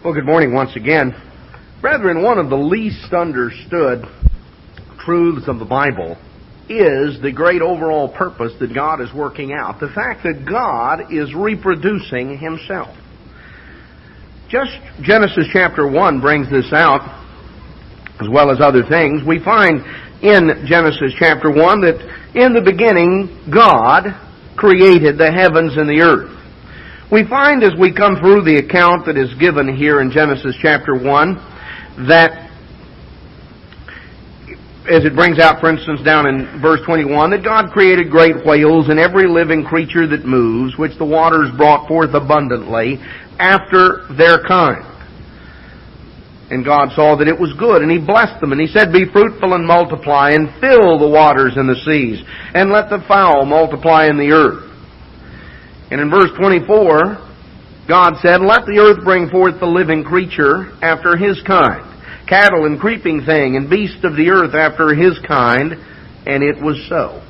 Well, good morning once again. Brethren, one of the least understood truths of the Bible is the great overall purpose that God is working out. The fact that God is reproducing Himself. Just Genesis chapter 1 brings this out, as well as other things. We find in Genesis chapter 1 that in the beginning God created the heavens and the earth. We find as we come through the account that is given here in Genesis chapter 1 that, as it brings out, for instance, down in verse 21, that God created great whales and every living creature that moves, which the waters brought forth abundantly after their kind. And God saw that it was good, and He blessed them, and He said, "Be fruitful and multiply, and fill the waters and the seas, and let the fowl multiply in the earth." And in verse 24, God said, "Let the earth bring forth the living creature after his kind, cattle and creeping thing, and beast of the earth after his kind." And it was so.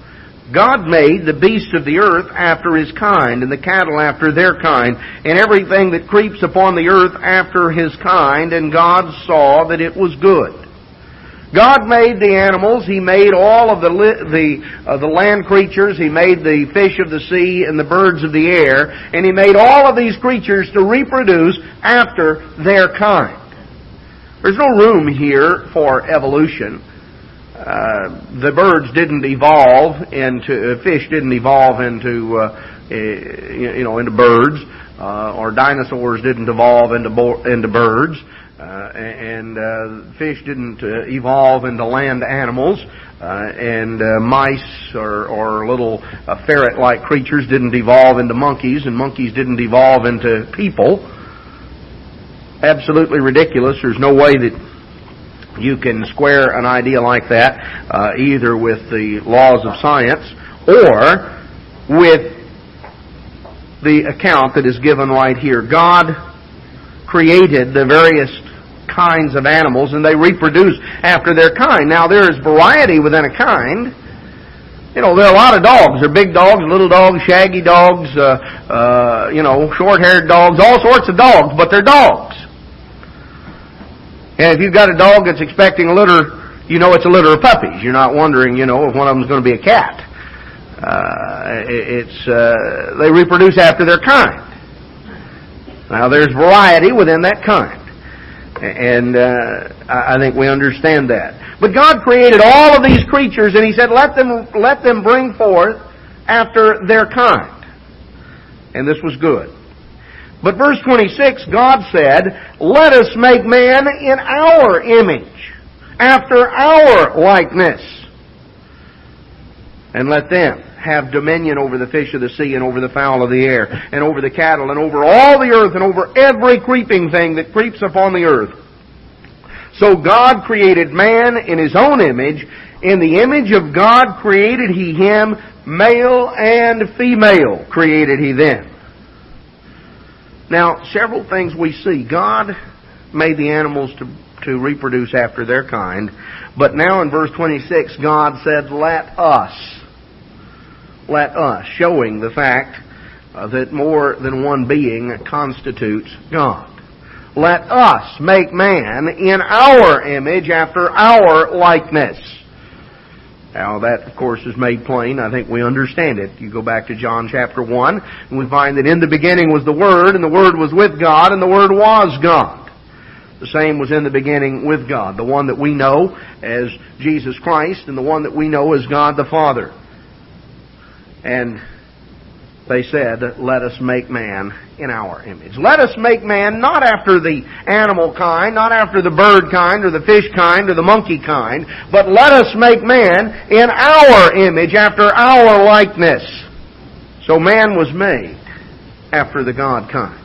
God made the beast of the earth after his kind, and the cattle after their kind, and everything that creeps upon the earth after his kind, and God saw that it was good. God made the animals. He made all of the land creatures. He made the fish of the sea and the birds of the air. And He made all of these creatures to reproduce after their kind. There's no room here for evolution. The birds didn't evolve into, fish didn't evolve into, into birds, or dinosaurs didn't evolve into birds. And fish didn't evolve into land animals, and mice or little ferret-like creatures didn't evolve into monkeys, and monkeys didn't evolve into people. Absolutely ridiculous. There's no way that you can square an idea like that, either with the laws of science or with the account that is given right here. God created the various kinds of animals, and they reproduce after their kind. Now, there is variety within a kind. There are a lot of dogs. There are big dogs, little dogs, shaggy dogs, short-haired dogs, all sorts of dogs, but they're dogs. And if you've got a dog that's expecting a litter, you know it's a litter of puppies. You're not wondering, if one of them's going to be a cat. They reproduce after their kind. Now, there's variety within that kind. And I think we understand that. But God created all of these creatures, and He said, let them bring forth after their kind. And this was good. But verse 26, God said, "Let us make man in our image, after our likeness, and let them have dominion over the fish of the sea, and over the fowl of the air, and over the cattle, and over all the earth, and over every creeping thing that creeps upon the earth." So God created man in His own image. In the image of God created He him, male and female created He them. Now, several things we see. God made the animals to reproduce after their kind. But now in verse 26, God said, let us, showing the fact that more than one being constitutes God. Let us make man in our image, after our likeness. Now that, of course, is made plain. I think we understand it. You go back to John chapter 1, and we find that in the beginning was the Word, and the Word was with God, and the Word was God. The same was in the beginning with God. The one that we know as Jesus Christ, and the one that we know as God the Father. And they said, let us make man in our image. Let us make man not after the animal kind, not after the bird kind, or the fish kind, or the monkey kind, but let us make man in our image, after our likeness. So man was made after the God kind,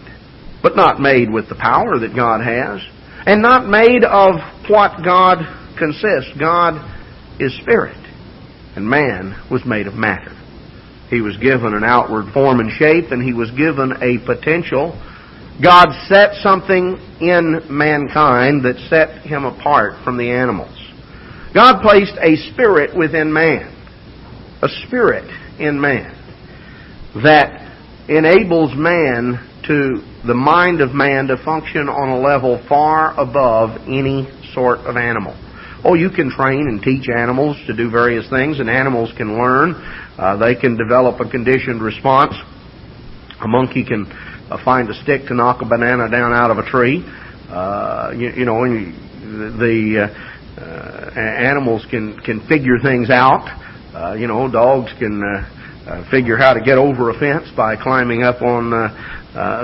but not made with the power that God has, and not made of what God consists. God is spirit, and man was made of matter. He was given an outward form and shape, and he was given a potential. God set something in mankind that set him apart from the animals. God placed a spirit within man, a spirit in man, that enables man to the mind of man to function on a level far above any sort of animal. Oh, you can train and teach animals to do various things, and animals can learn. They can develop a conditioned response. A monkey can find a stick to knock a banana down out of a tree. Animals can figure things out. Dogs can figure how to get over a fence by climbing up on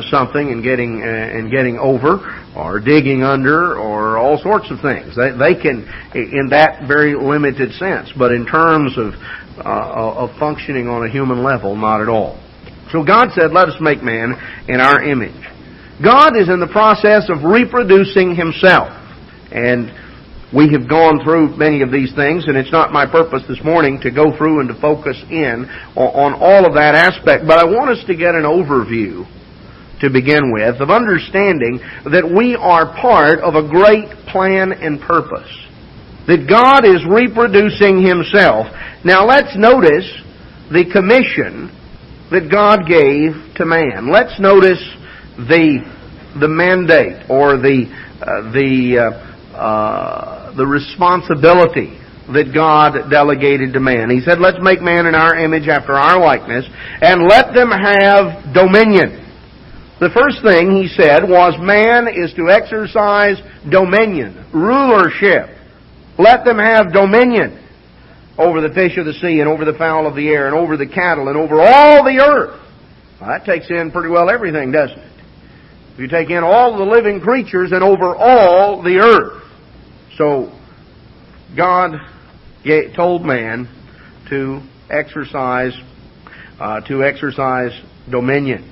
something and getting over, or digging under, or all sorts of things. They can, in that very limited sense, but in terms of functioning on a human level, not at all. So God said, "Let us make man in our image." God is in the process of reproducing Himself, and we have gone through many of these things, and it's not my purpose this morning to go through and to focus in on all of that aspect, but I want us to get an overview to begin with of understanding that we are part of a great plan and purpose, that God is reproducing Himself. Now let's notice the commission that God gave to man. Let's notice the mandate, or the responsibility that God delegated to man. He said, "Let's make man in our image, after our likeness, and let them have dominion." The first thing He said was man is to exercise dominion, rulership. Let them have dominion over the fish of the sea, and over the fowl of the air, and over the cattle, and over all the earth. Well, that takes in pretty well everything, doesn't it? You take in all the living creatures and over all the earth. So, God told man to exercise dominion.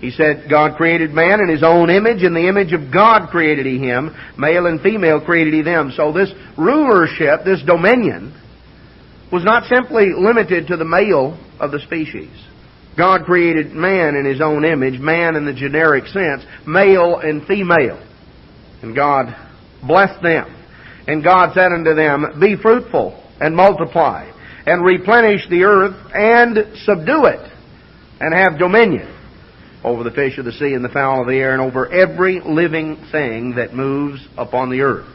He said God created man in His own image. In the image of God created He him. Male and female created He them. So this rulership, this dominion, was not simply limited to the male of the species. God created man in His own image, man in the generic sense, male and female. And God blessed them. And God said unto them, "Be fruitful, and multiply, and replenish the earth, and subdue it, and have dominion over the fish of the sea, and the fowl of the air, and over every living thing that moves upon the earth."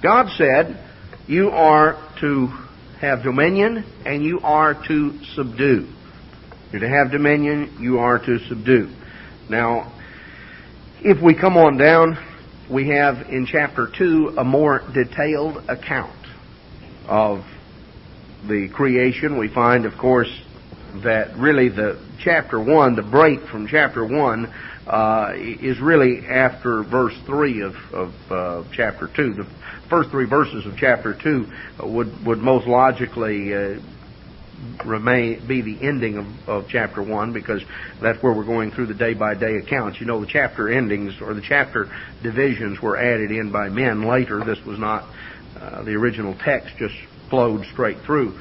God said, you are to have dominion, and you are to subdue. You're to have dominion, you are to subdue. Now, if we come on down, we have in chapter 2 a more detailed account of the creation. We find, of course, that really the chapter 1, the break from chapter 1, is really after verse 3 of chapter 2. The first 3 verses of chapter 2 would most logically be the ending of chapter 1, because that's where we're going through the day-by-day accounts. You know, the chapter endings, or the chapter divisions, were added in by men later. This was not the original text, just flowed straight through.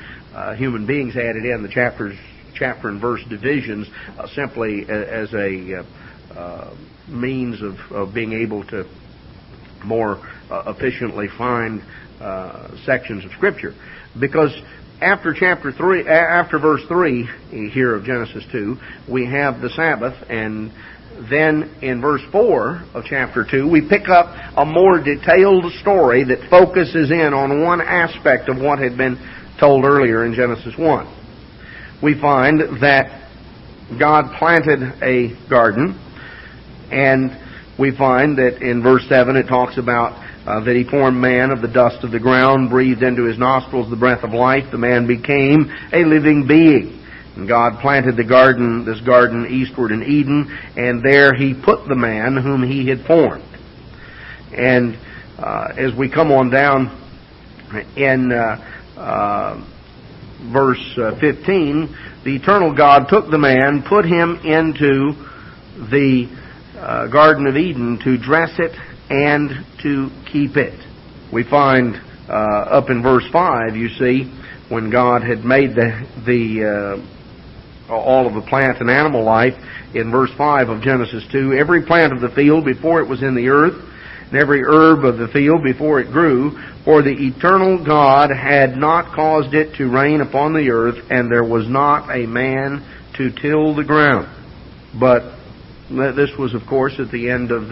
Human beings added in the chapter and verse divisions simply as a means of being able to more efficiently find sections of Scripture. Because after verse 3 here of Genesis 2, we have the Sabbath, and then in verse 4 of chapter 2, we pick up a more detailed story that focuses in on one aspect of what had been told earlier in Genesis 1. We find that God planted a garden, and we find that in verse 7 it talks about that He formed man of the dust of the ground, breathed into his nostrils the breath of life. The man became a living being. And God planted this garden eastward in Eden, and there He put the man whom He had formed. And as we come on down in verse 15, the eternal God took the man, put him into the Garden of Eden to dress it and to keep it. We find up in verse 5, you see, when God had made all of the plant and animal life, in verse 5 of Genesis 2, every plant of the field before it was in the earth, and every herb of the field before it grew, for the eternal God had not caused it to rain upon the earth, and there was not a man to till the ground. But This was, of course, at the end of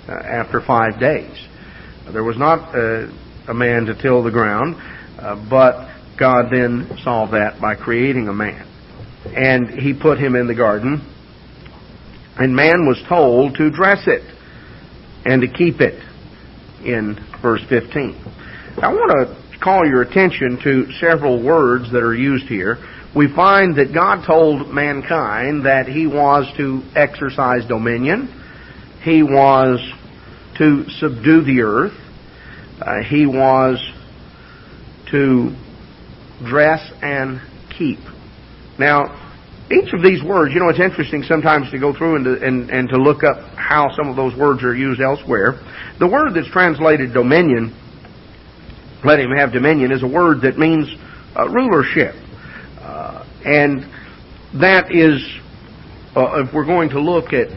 after 5 days. There was not a man to till the ground, but God then solved that by creating a man. And He put him in the garden, and man was told to dress it and to keep it, in verse 15. I want to call your attention to several words that are used here. We find that God told mankind that He was to exercise dominion. He was to subdue the earth. He was to dress and keep. Now, each of these words, it's interesting sometimes to go through and to look up how some of those words are used elsewhere. The word that's translated dominion, let him have dominion, is a word that means rulership. And that is, if we're going to look at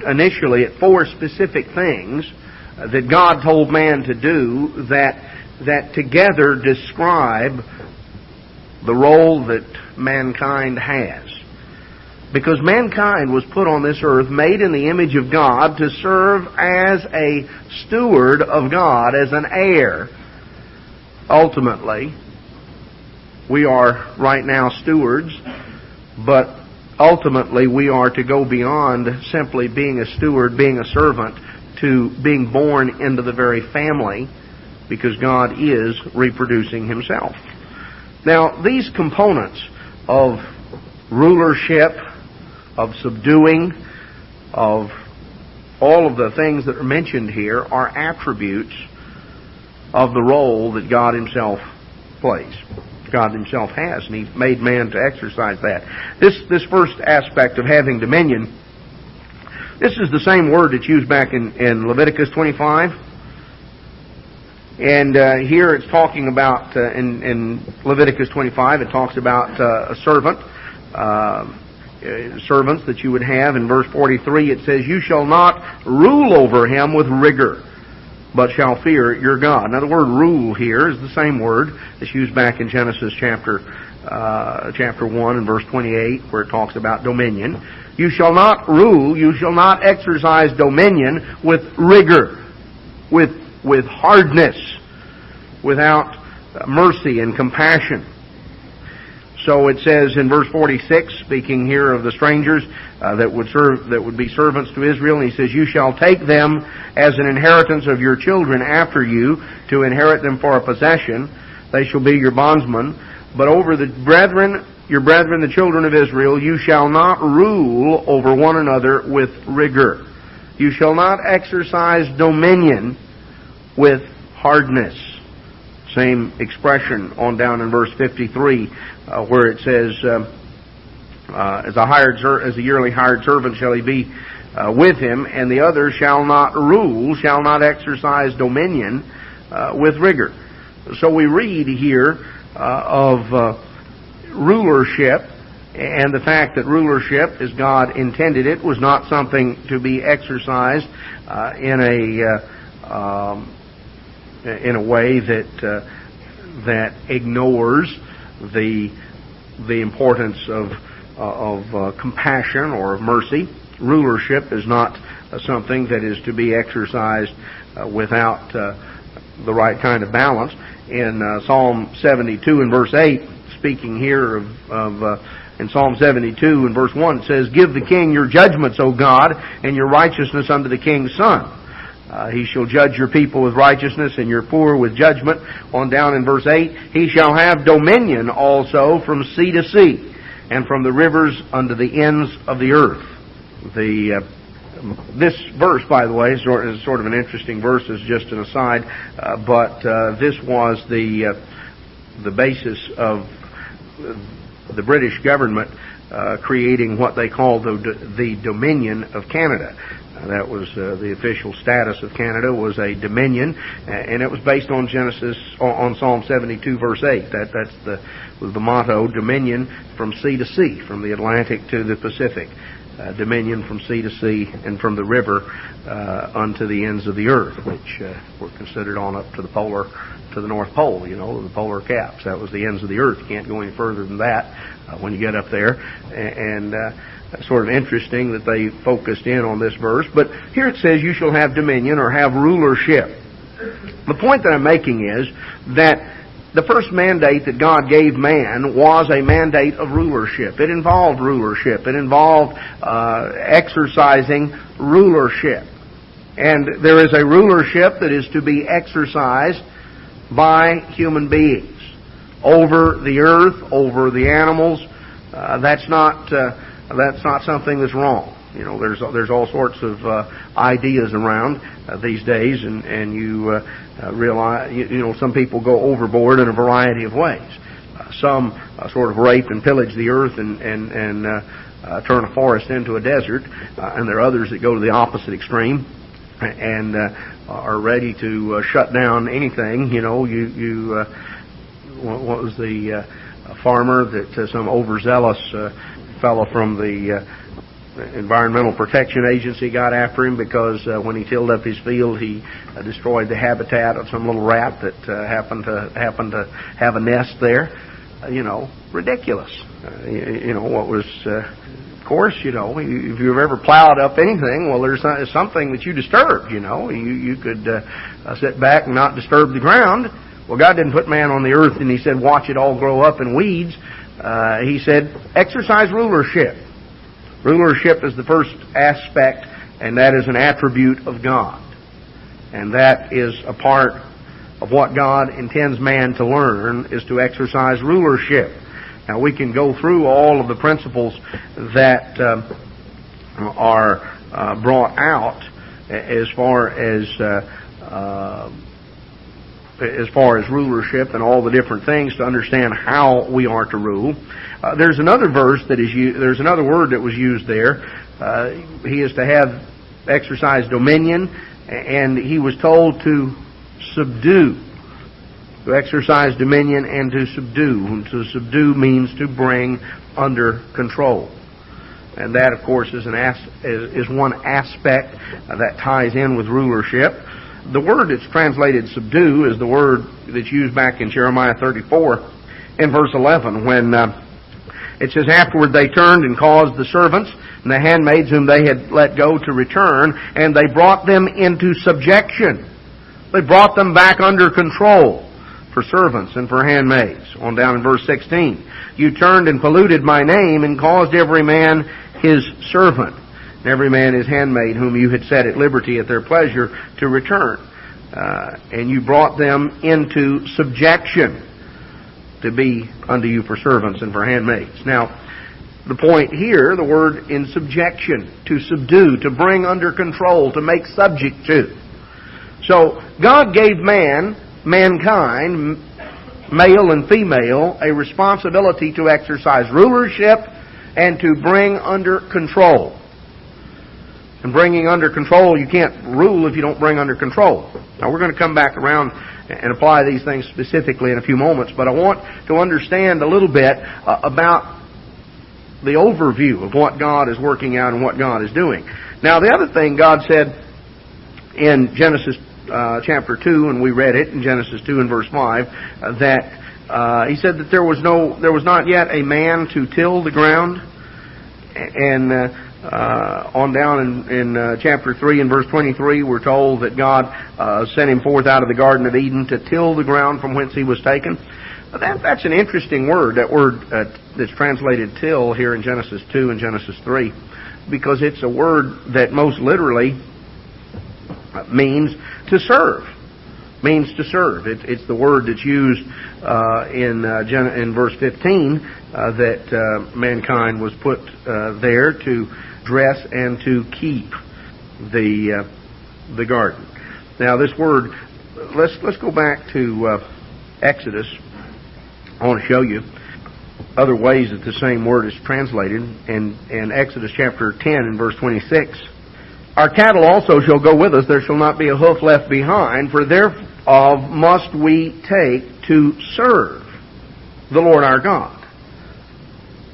initially at 4 specific things that God told man to do that together describe the role that mankind has. Because mankind was put on this earth, made in the image of God, to serve as a steward of God, as an heir. Ultimately, we are right now stewards, but ultimately we are to go beyond simply being a steward, being a servant, to being born into the very family, because God is reproducing Himself. Now, these components of rulership, of subduing, of all of the things that are mentioned here are attributes of the role that God Himself plays. God Himself has, and He made man to exercise that. This first aspect of having dominion, this is the same word that's used back in Leviticus 25. And here it's talking about, in Leviticus 25, it talks about a servant, servants that you would have. In verse 43 it says, "You shall not rule over him with rigor, but shall fear your God." Now the word rule here is the same word that's used back in Genesis chapter 1 and verse 28, where it talks about dominion. You shall not rule, you shall not exercise dominion with rigor, with hardness, without mercy and compassion. So it says in verse 46, speaking here of the strangers that would be servants to Israel, and He says, "You shall take them as an inheritance of your children after you, to inherit them for a possession. They shall be your bondsmen. But over the brethren, your brethren, the children of Israel, you shall not rule over one another with rigor. You shall not exercise dominion with hardness." Same expression on down in verse 53, where it says, "As a yearly hired servant shall he be with him, and the other shall not rule, shall not exercise dominion with rigor." So we read here of rulership, and the fact that rulership, as God intended it, was not something to be exercised in a way that ignores the importance of compassion or of mercy. Rulership is not something that is to be exercised without the right kind of balance. In Psalm 72 and verse 8, speaking here in Psalm 72 and verse 1, it says, "Give the king your judgments, O God, and your righteousness unto the king's son. He shall judge your people with righteousness and your poor with judgment." On down in verse 8, "He shall have dominion also from sea to sea, and from the rivers unto the ends of the earth." This verse, by the way, is sort of an interesting verse, as just an aside, but this was the basis of the British government creating what they called the Dominion of Canada. That was the official status of Canada, was a dominion, and it was based on on Psalm 72 verse 8. Was the motto: dominion from sea to sea, from the Atlantic to the Pacific. Dominion from sea to sea, and from the river unto the ends of the earth, which were considered on up to the North Pole, the polar caps. That was the ends of the earth. You can't go any further than that when you get up there. And sort of interesting that they focused in on this verse. But here it says, you shall have dominion or have rulership. The point that I'm making is that the first mandate that God gave man was a mandate of rulership. It involved rulership. It involved exercising rulership. And there is a rulership that is to be exercised by human beings over the earth, over the animals. That's not something that's wrong. You know, there's all sorts of ideas around these days, and you realize, you know, some people go overboard in a variety of ways. Some sort of rape and pillage the earth and turn a forest into a desert, and there are others that go to the opposite extreme and are ready to shut down anything. You know, what was the farmer that some overzealous fellow from the Environmental Protection Agency got after him because when he tilled up his field, he destroyed the habitat of some little rat that happened to have a nest there. You know, ridiculous. You know, what was, of course, you know, if you've ever plowed up anything, well, there's something that you disturbed. You know, you could sit back and not disturb the ground. Well, God didn't put man on the earth and He said, watch it all grow up in weeds. He said, exercise rulership. Rulership is the first aspect, and that is an attribute of God. And that is a part of what God intends man to learn, is to exercise rulership. Now, we can go through all of the principles that are brought out as far as rulership and all the different things to understand how we are to rule. There's another verse that is used. There's another word that was used there. He is to have exercise dominion, and he was told to subdue. To exercise dominion and to subdue. And to subdue means to bring under control. And that, of course, is one aspect that ties in with rulership. The word that's translated subdue is the word that's used back in Jeremiah 34 in verse 11 when it says, afterward they turned and caused the servants and the handmaids whom they had let go to return, and they brought them into subjection. They brought them back under control for servants and for handmaids. On down in verse 16, you turned and polluted my name and caused every man his servant and every man his handmaid whom you had set at liberty at their pleasure to return. And you brought them into subjection to be unto you for servants and for handmaids. Now, the point here, the word in subjection, to subdue, to bring under control, to make subject to. So, God gave mankind, male and female, a responsibility to exercise rulership and to bring under control. And bringing under control, you can't rule if you don't bring under control. Now, we're going to come back around and apply these things specifically in a few moments, but I want to understand a little bit about the overview of what God is working out and what God is doing. Now, the other thing God said in Genesis chapter 2, and we read it in Genesis 2 and verse 5, that He said that there was not yet a man to till the ground, and on down in chapter 3 and verse 23, we're told that God sent him forth out of the Garden of Eden to till the ground from whence he was taken. That's an interesting word, that word that's translated till here in Genesis 2 and Genesis 3, because it's a word that most literally means to serve. Means to serve. It's the word that's used in verse 15 that mankind was put there to dress and to keep the garden. Now, this word, let's go back to Exodus. I want to show you other ways that the same word is translated in Exodus chapter 10 and verse 26. Our cattle also shall go with us, there shall not be a hoof left behind, for thereof must we take to serve the Lord our God.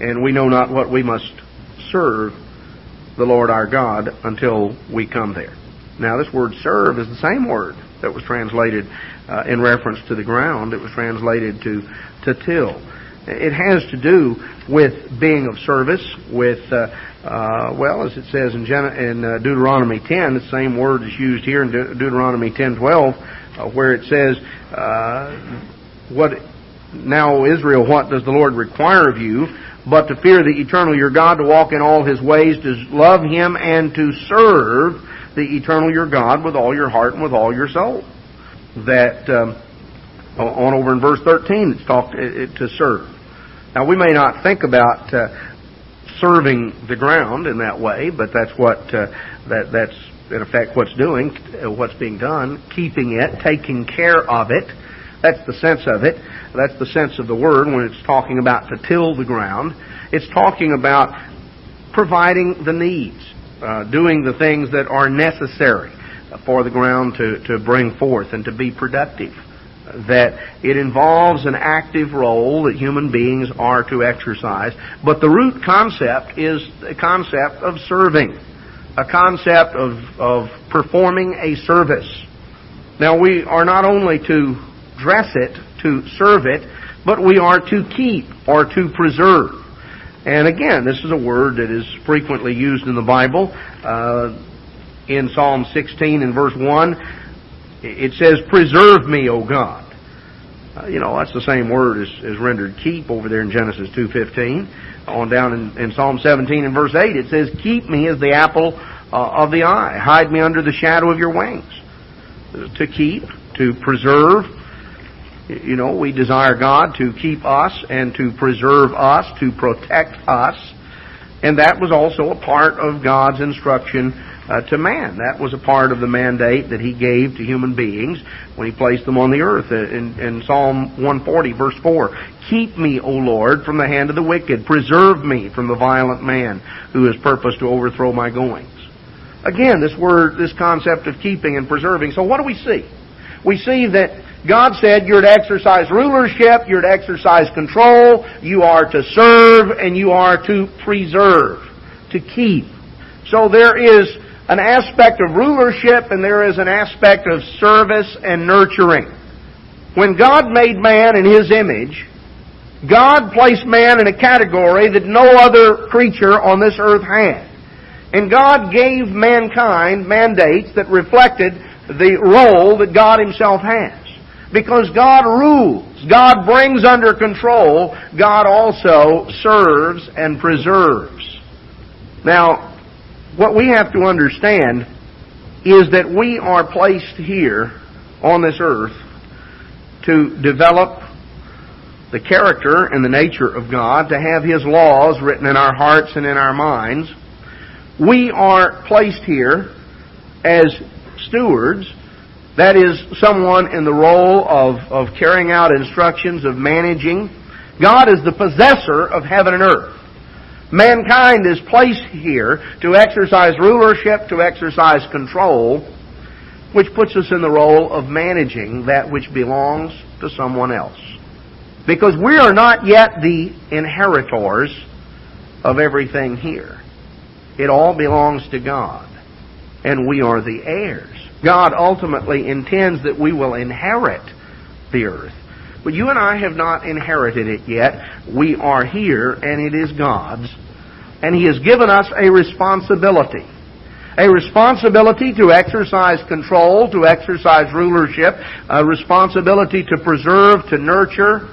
And we know not what we must serve the Lord our God until we come there. Now, this word serve is the same word that was translated in reference to the ground. It was translated to till. It has to do with being of service, with Well, as it says in Deuteronomy 10, the same word is used here in Deuteronomy 10:12, where it says, "Now, Israel, what does the Lord require of you, but to fear the eternal your God, to walk in all His ways, to love Him, and to serve the eternal your God with all your heart and with all your soul." That on over in verse 13, it's talked to serve. Now, we may not think about serving the ground in that way, but that's what that's in effect what's being done, keeping it, taking care of it. That's the sense of it. That's the sense of the word when it's talking about to till the ground. It's talking about providing the needs, doing the things that are necessary for the ground to bring forth and to be productive. That it involves an active role that human beings are to exercise. But the root concept is the concept of serving, a concept of performing a service. Now, we are not only to dress it, to serve it, but we are to keep or to preserve. And again, this is a word that is frequently used in the Bible. In Psalm 16 and verse 1, it says, "Preserve me, O God." That's the same word as rendered keep over there in Genesis 2:15. On down in Psalm 17 and verse 8, it says, "Keep me as the apple of the eye. Hide me under the shadow of your wings." To keep, to preserve. We desire God to keep us and to preserve us, to protect us. And that was also a part of God's instruction to man. That was a part of the mandate that He gave to human beings when He placed them on the earth. In Psalm 140, verse 4, "Keep me, O Lord, from the hand of the wicked. Preserve me from the violent man who has purposed to overthrow my goings." Again, this concept of keeping and preserving. So what do we see? We see that God said you're to exercise rulership, you're to exercise control, you are to serve, and you are to preserve, to keep. So there is an aspect of rulership and there is an aspect of service and nurturing. When God made man in His image, God placed man in a category that no other creature on this earth had. And God gave mankind mandates that reflected the role that God Himself has. Because God rules, God brings under control, God also serves and preserves. Now, what we have to understand is that we are placed here on this earth to develop the character and the nature of God, to have His laws written in our hearts and in our minds. We are placed here as stewards. That is, someone in the role of carrying out instructions, of managing. God is the possessor of heaven and earth. Mankind is placed here to exercise rulership, to exercise control, which puts us in the role of managing that which belongs to someone else. Because we are not yet the inheritors of everything here. It all belongs to God, and we are the heirs. God ultimately intends that we will inherit the earth. But you and I have not inherited it yet. We are here, and it is God's. And He has given us a responsibility. A responsibility to exercise control, to exercise rulership, a responsibility to preserve, to nurture.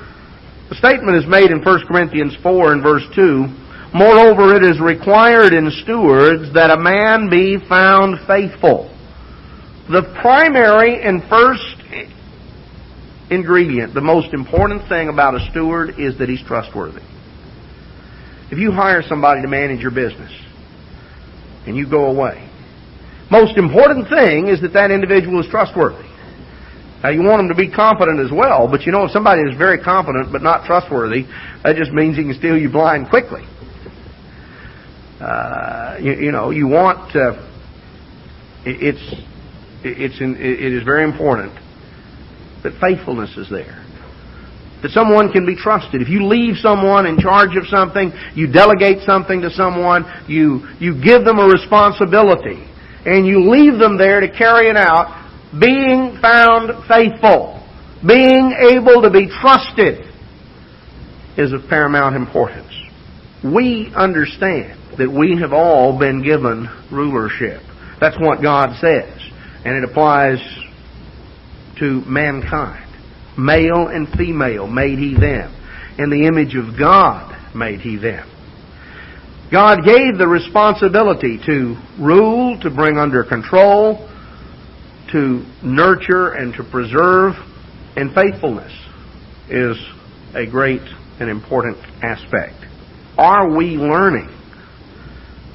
The statement is made in 1 Corinthians 4 and verse 2. "Moreover, it is required in stewards that a man be found faithful." The primary and first ingredient, the most important thing about a steward is that he's trustworthy. If you hire somebody to manage your business and you go away, most important thing is that that individual is trustworthy. Now, you want them to be competent as well, but if somebody is very competent but not trustworthy, that just means he can steal you blind quickly. You want it is very important that faithfulness is there. That someone can be trusted. If you leave someone in charge of something, you delegate something to someone, you give them a responsibility, and you leave them there to carry it out, being found faithful, being able to be trusted, is of paramount importance. we understand that we have all been given rulership. That's what God says. And it applies to mankind. Male and female made He them. In the image of God made He them. God gave the responsibility to rule, to bring under control, to nurture and to preserve, and faithfulness is a great and important aspect. Are we learning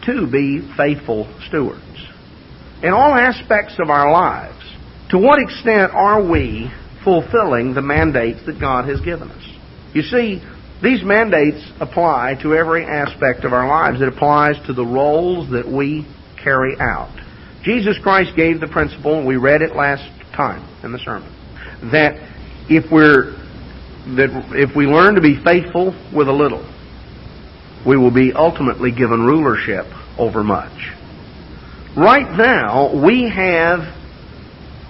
to be faithful stewards? In all aspects of our lives, to what extent are we fulfilling the mandates that God has given us? You see, these mandates apply to every aspect of our lives. It applies to the roles that we carry out. Jesus Christ gave the principle, and we read it last time in the sermon, that if we learn to be faithful with a little, we will be ultimately given rulership over much. Right now, we have,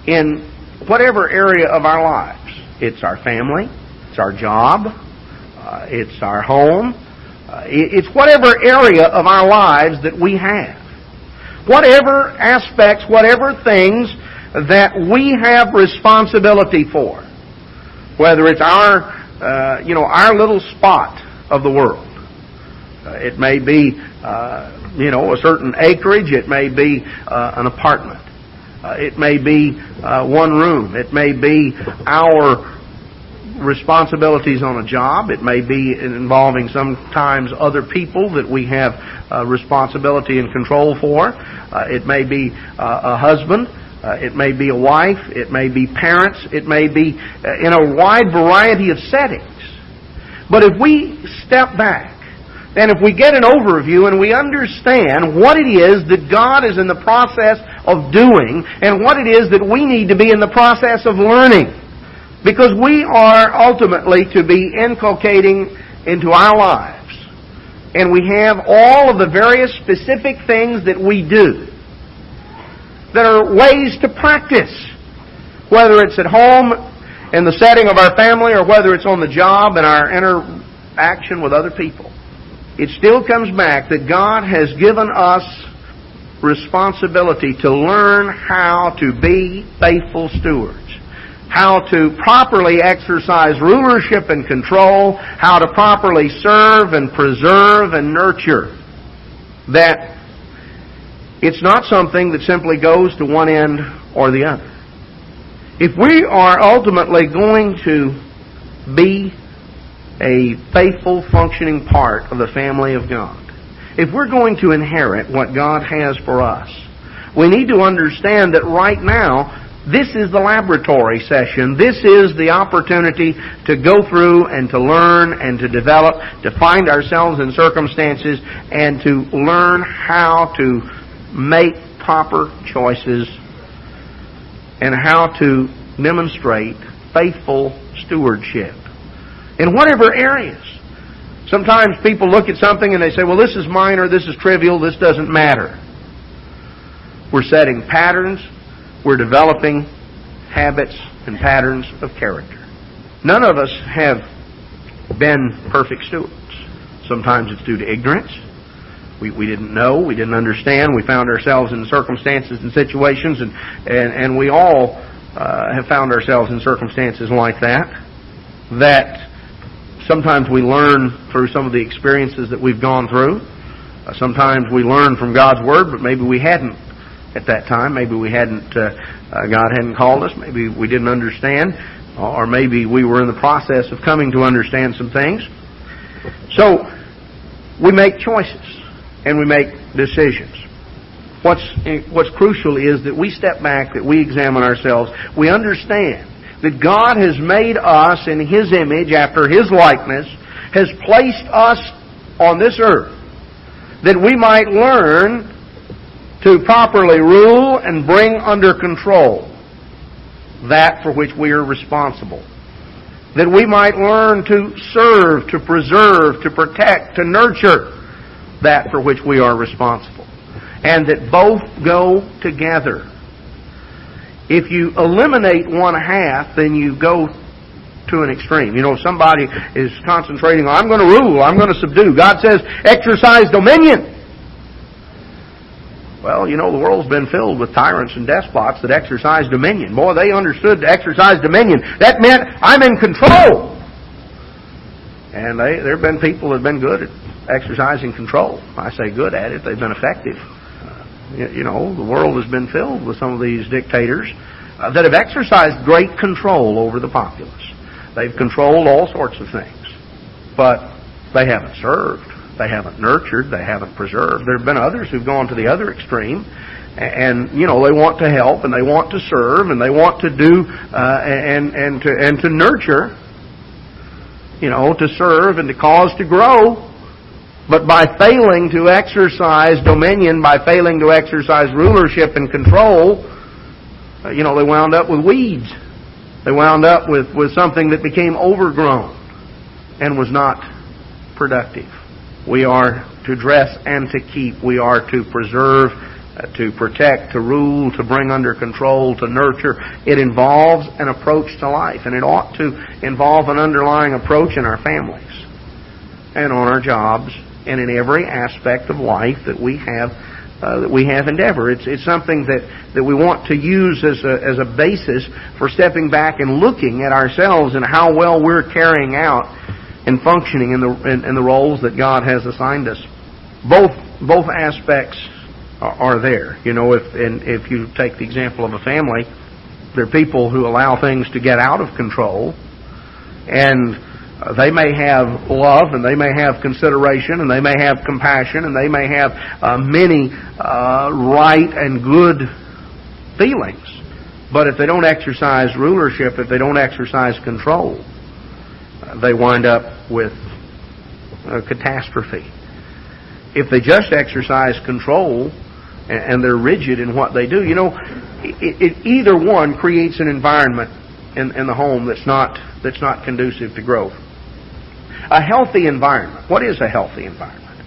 in whatever area of our lives, it's our family, it's our job, it's our home, it's whatever area of our lives that we have. Whatever aspects, whatever things that we have responsibility for, whether it's our little spot of the world. It may be, a certain acreage. It may be an apartment. It may be one room. It may be our responsibilities on a job. It may be involving sometimes other people that we have responsibility and control for. It may be a husband. It may be a wife. It may be parents. It may be in a wide variety of settings. But if we step back, and if we get an overview and we understand what it is that God is in the process of doing and what it is that we need to be in the process of learning, because we are ultimately to be inculcating into our lives, and we have all of the various specific things that we do that are ways to practice, whether it's at home in the setting of our family or whether it's on the job and our interaction with other people. It still comes back that God has given us responsibility to learn how to be faithful stewards, how to properly exercise rulership and control, how to properly serve and preserve and nurture. That it's not something that simply goes to one end or the other. If we are ultimately going to be a faithful, functioning part of the family of God, if we're going to inherit what God has for us, we need to understand that right now, this is the laboratory session. This is the opportunity to go through and to learn and to develop, to find ourselves in circumstances and to learn how to make proper choices and how to demonstrate faithful stewardship in whatever areas. Sometimes people look at something and they say, well, this is minor, this is trivial, this doesn't matter. We're setting patterns. We're developing habits and patterns of character. None of us have been perfect stewards. Sometimes it's due to ignorance. We didn't know, we didn't understand, we found ourselves in circumstances and situations, and we all have found ourselves in circumstances like that, that sometimes we learn through some of the experiences that we've gone through. Sometimes we learn from God's Word, but maybe we hadn't at that time. Maybe we hadn't, God hadn't called us. Maybe we didn't understand. Or maybe we were in the process of coming to understand some things. So, we make choices and we make decisions. What's crucial is that we step back, that we examine ourselves. We understand that God has made us in His image, after His likeness, has placed us on this earth, that we might learn to properly rule and bring under control that for which we are responsible. That we might learn to serve, to preserve, to protect, to nurture that for which we are responsible. And that both go together. If you eliminate one half, then you go to an extreme. You know, if somebody is concentrating on, I'm going to rule, I'm going to subdue. God says, exercise dominion. Well, you know, the world's been filled with tyrants and despots that exercise dominion. Boy, they understood to exercise dominion. That meant, I'm in control. And there have been people that have been good at exercising control. I say good at it, they've been effective. You know, the world has been filled with some of these dictators that have exercised great control over the populace. They've controlled all sorts of things. But they haven't served. They haven't nurtured. They haven't preserved. There have been others who've gone to the other extreme. And, you know, they want to help and they want to serve and they want to do and to nurture, you know, to serve and to cause to grow. But by failing to exercise dominion, by failing to exercise rulership and control, you know, they wound up with weeds. They wound up with something that became overgrown and was not productive. We are to dress and to keep. We are to preserve, to protect, to rule, to bring under control, to nurture. It involves an approach to life, and it ought to involve an underlying approach in our families and on our jobs and in every aspect of life that we have endeavor. It's something that we want to use as a basis for stepping back and looking at ourselves and how well we're carrying out and functioning in the roles that God has assigned us. Both aspects are there. You know, if you take the example of a family, there are people who allow things to get out of control, and they may have love, and they may have consideration, and they may have compassion, and they may have many right and good feelings. But if they don't exercise rulership, if they don't exercise control, they wind up with a catastrophe. If they just exercise control and they're rigid in what they do, you know, either one creates an environment in the home that's not conducive to growth. A healthy environment. What is a healthy environment?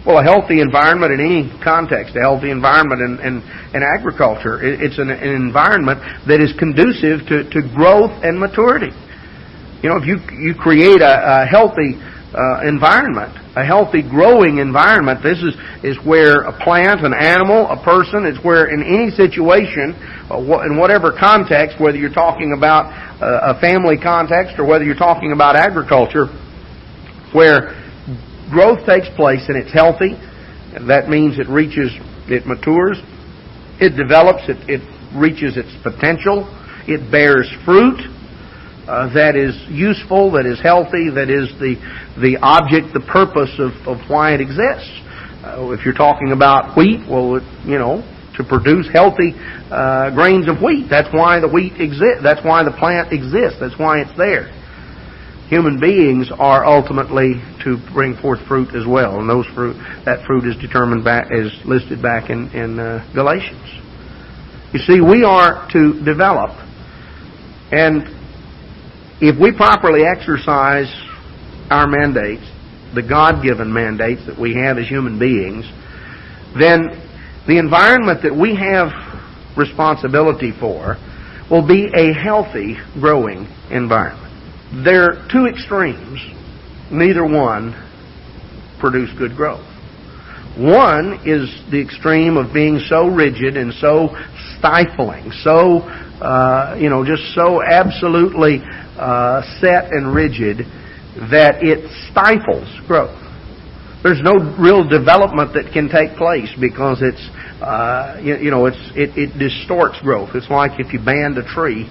Well, a healthy environment in any context, a healthy environment in agriculture, it's an environment that is conducive to growth and maturity. You know, if you create a healthy environment, a healthy growing environment, this is where a plant, an animal, a person, it's where in any situation, in whatever context, whether you're talking about a family context or whether you're talking about agriculture, where growth takes place and it's healthy, that means it matures, it develops, it reaches its potential, it bears fruit, that is useful, that is healthy, that is the object, the purpose of why it exists. If you're talking about wheat, well, you know, to produce healthy grains of wheat. That's why the wheat exists. That's why the plant exists. That's why it's there. Human beings are ultimately to bring forth fruit as well, and that fruit is is listed back in Galatians. You see, we are to develop, and if we properly exercise our mandates, the God-given mandates that we have as human beings, then the environment that we have responsibility for will be a healthy, growing environment. There are two extremes. Neither one produce good growth. One is the extreme of being so rigid and so stifling, so just so absolutely set and rigid that it stifles growth. There's no real development that can take place because it distorts growth. It's like if you band a tree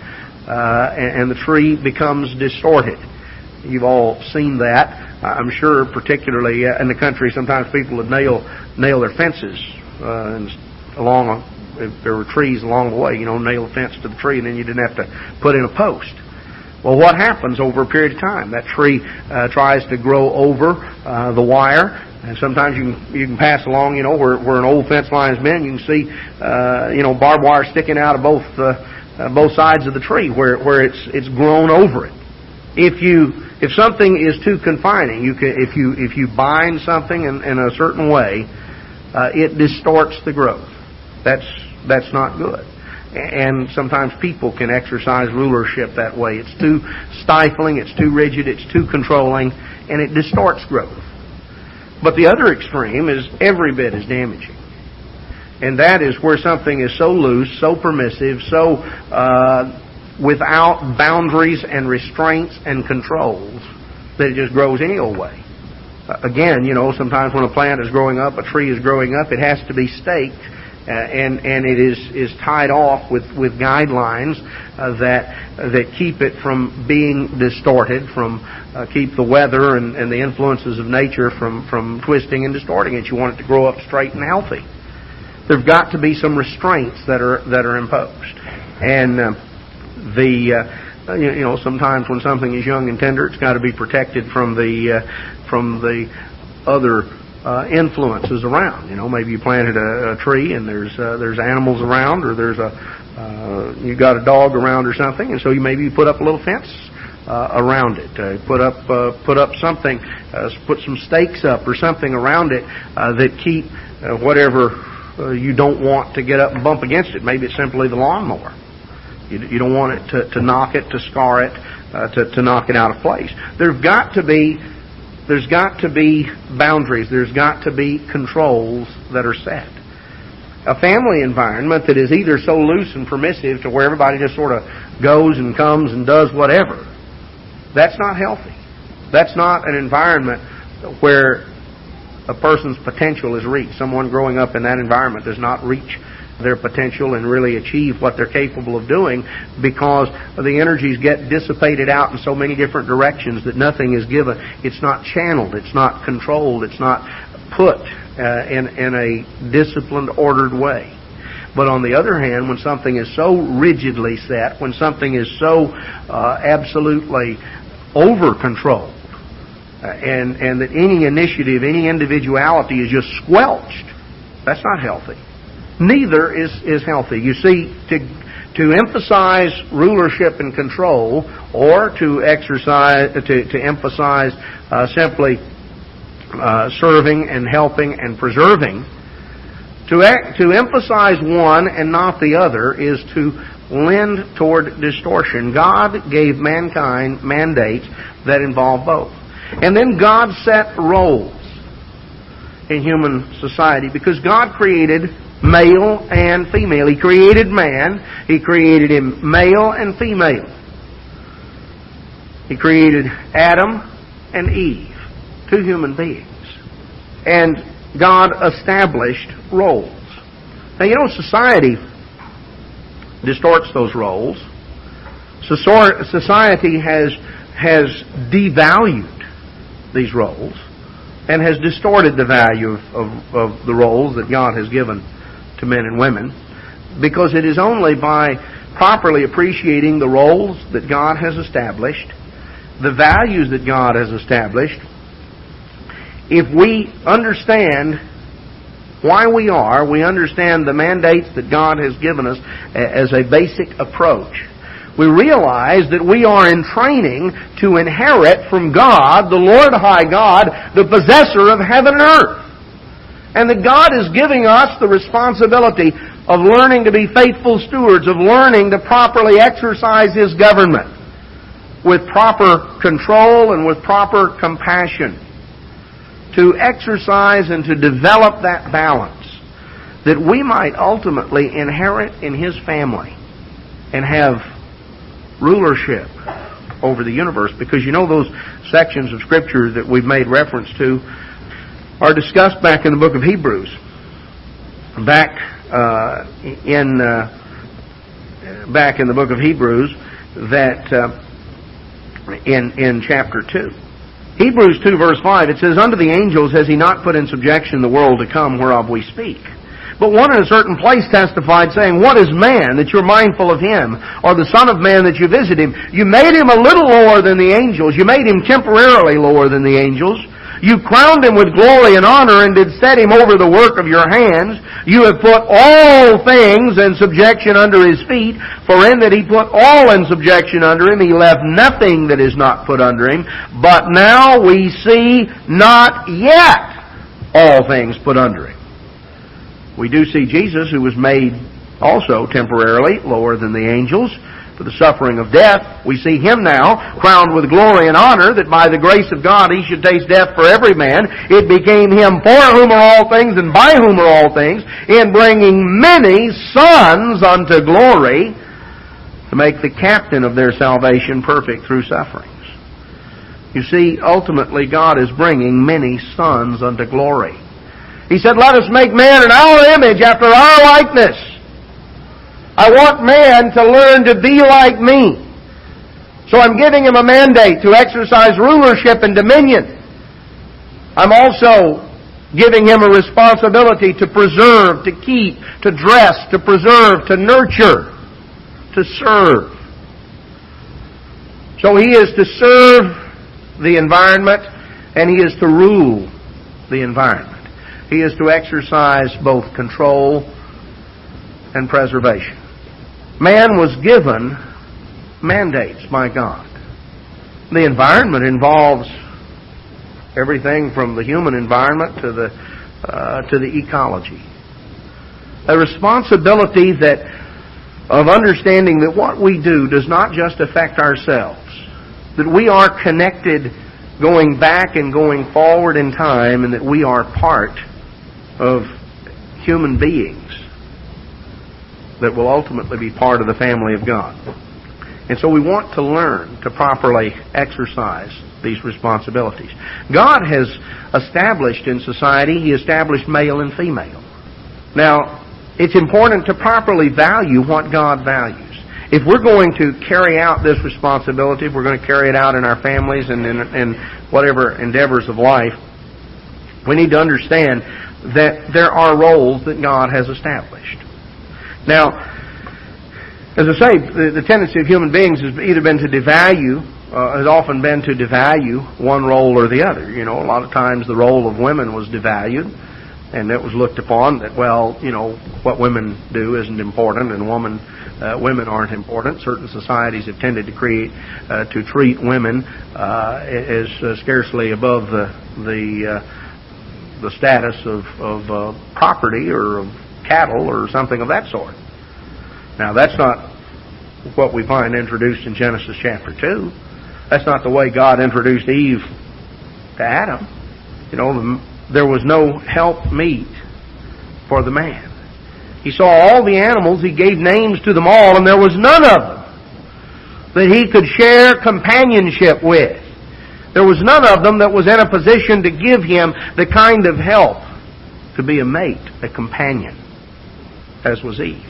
and the tree becomes distorted. You've all seen that. I'm sure, particularly in the country, sometimes people would nail their fences if there were trees along the way, nail a fence to the tree, and then you didn't have to put in a post. Well, what happens over a period of time? That tree tries to grow over the wire, and sometimes you can pass along, where an old fence line has been. You can see, barbed wire sticking out of both sides of the tree where it's grown over it. If something is too confining, if you bind something in a certain way, it distorts the growth. That's not good. And sometimes people can exercise rulership that way. It's too stifling, it's too rigid, it's too controlling, and it distorts growth. But the other extreme is every bit as damaging. And that is where something is so loose, so permissive, so without boundaries and restraints and controls that it just grows any old way. Again, sometimes when a plant is growing up, a tree is growing up, it has to be staked and it is tied off with guidelines that keep it from being distorted, from keep the weather and the influences of nature from twisting and distorting it. You want it to grow up straight and healthy. There've got to be some restraints that are imposed, and sometimes when something is young and tender, it's got to be protected from the other influences around. Maybe you planted a tree and there's animals around, or you got a dog around or something, and so maybe you put up a little fence around it. Put up something, put some stakes up or something around it that keep whatever you don't want to get up and bump against it. Maybe it's simply the lawnmower. You don't want it to knock it, to scar it, to knock it out of place. There's got to be boundaries. There's got to be controls that are set. A family environment that is either so loose and permissive to where everybody just sort of goes and comes and does whatever, that's not healthy. That's not an environment where a person's potential is reached. Someone growing up in that environment does not reach their potential and really achieve what they're capable of doing, because the energies get dissipated out in so many different directions that nothing is given. It's not channeled. It's not controlled. It's not put in a disciplined, ordered way. But on the other hand, when something is so rigidly set, when something is so absolutely over-controlled, and that any initiative, any individuality is just squelched, that's not healthy. Neither is healthy. You see, to emphasize rulership and control, or to emphasize simply serving and helping and preserving, to emphasize one and not the other is to lend toward distortion. God gave mankind mandates that involve both. And then God set roles in human society, because God created male and female. He created man. He created him male and female. He created Adam and Eve, two human beings. And God established roles. Now, society distorts those roles. Society has devalued these roles and has distorted the value of the roles that God has given to men and women, because it is only by properly appreciating the roles that God has established, the values that God has established, if we understand why we understand the mandates that God has given us as a basic approach, we realize that we are in training to inherit from God, the Lord High God, the possessor of heaven and earth. And that God is giving us the responsibility of learning to be faithful stewards, of learning to properly exercise His government with proper control and with proper compassion. To exercise and to develop that balance, that we might ultimately inherit in His family and have rulership over the universe. Because those sections of Scripture that we've made reference to are discussed back in the book of Hebrews. Back in the book of Hebrews, that in chapter 2. Hebrews 2 verse 5, it says, "Unto the angels has He not put in subjection the world to come whereof we speak. But one in a certain place testified, saying, What is man, that you're mindful of him? Or the Son of Man, that you visit him? You made him a little lower than the angels. You made him temporarily lower than the angels. You crowned him with glory and honor, and did set him over the work of your hands. You have put all things in subjection under his feet. For in that he put all in subjection under him, he left nothing that is not put under him. But now we see not yet all things put under him." We do see Jesus, who was made Also, temporarily lower than the angels, for the suffering of death. We see Him now crowned with glory and honor, that by the grace of God He should taste death for every man. It became Him for whom are all things and by whom are all things, in bringing many sons unto glory, to make the captain of their salvation perfect through sufferings. You see, ultimately God is bringing many sons unto glory. He said, let us make man in our image, after our likeness. I want man to learn to be like me. So I'm giving him a mandate to exercise rulership and dominion. I'm also giving him a responsibility to preserve, to keep, to dress, to preserve, to nurture, to serve. So he is to serve the environment, and he is to rule the environment. He is to exercise both control and preservation. Man was given mandates by God. The environment involves everything from the human environment to the ecology. A responsibility of understanding that what we do does not just affect ourselves, that we are connected going back and going forward in time, and that we are part of human beings that will ultimately be part of the family of God. And so we want to learn to properly exercise these responsibilities. God has established in society, He established male and female. Now, it's important to properly value what God values. If we're going to carry out this responsibility, if we're going to carry it out in our families and in whatever endeavors of life, we need to understand that there are roles that God has established. Now, as I say, the tendency of human beings has either been to devalue, has often been to devalue one role or the other. You know, a lot of times the role of women was devalued, and it was looked upon that, well, you know, what women do isn't important, and women aren't important. Certain societies have tended to treat women as scarcely above the status of property or of cattle or something of that sort. Now, that's not what we find introduced in Genesis chapter 2. That's not the way God introduced Eve to Adam. You know, there was no help meet for the man. He saw all the animals, He gave names to them all, and there was none of them that he could share companionship with. There was none of them that was in a position to give him the kind of help to be a mate, a companion, as was Eve,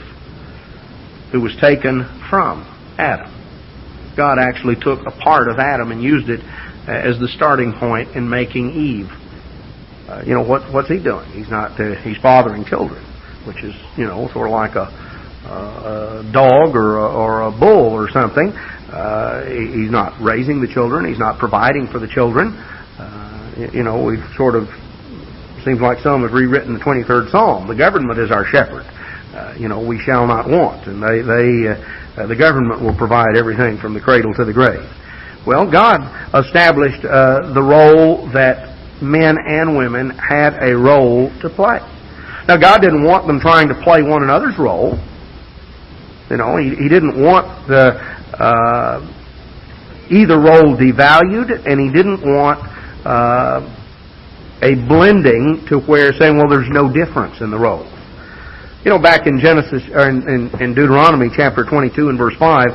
who was taken from Adam. God actually took a part of Adam and used it as the starting point in making Eve. You know, what's he doing? He's fathering children, which is, you know, sort of like a dog or a bull or something. He's not raising the children. He's not providing for the children. You know, we've sort of, seems like some have rewritten the 23rd Psalm. The government is our shepherd. You know, we shall not want. And the government will provide everything from the cradle to the grave. Well, God established the role that men and women had a role to play. Now, God didn't want them trying to play one another's role. You know, He didn't want either role devalued, and He didn't want a blending to where saying, well, there's no difference in the roles. You know, back in Genesis, or in Deuteronomy chapter 22 and verse 5,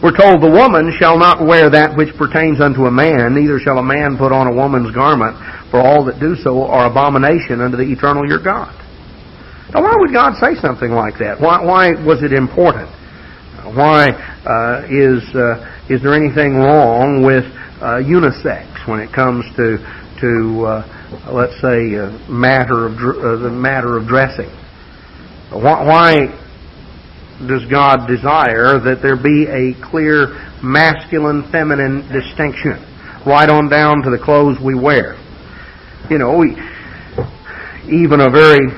we're told, the woman shall not wear that which pertains unto a man, neither shall a man put on a woman's garment, for all that do so are abomination unto the eternal your God. Now, why would God say something like that? Why was it important? Why is there anything wrong with unisex when it comes to let's say the matter of dressing? Why does God desire that there be a clear masculine-feminine distinction right on down to the clothes we wear? You know, even a very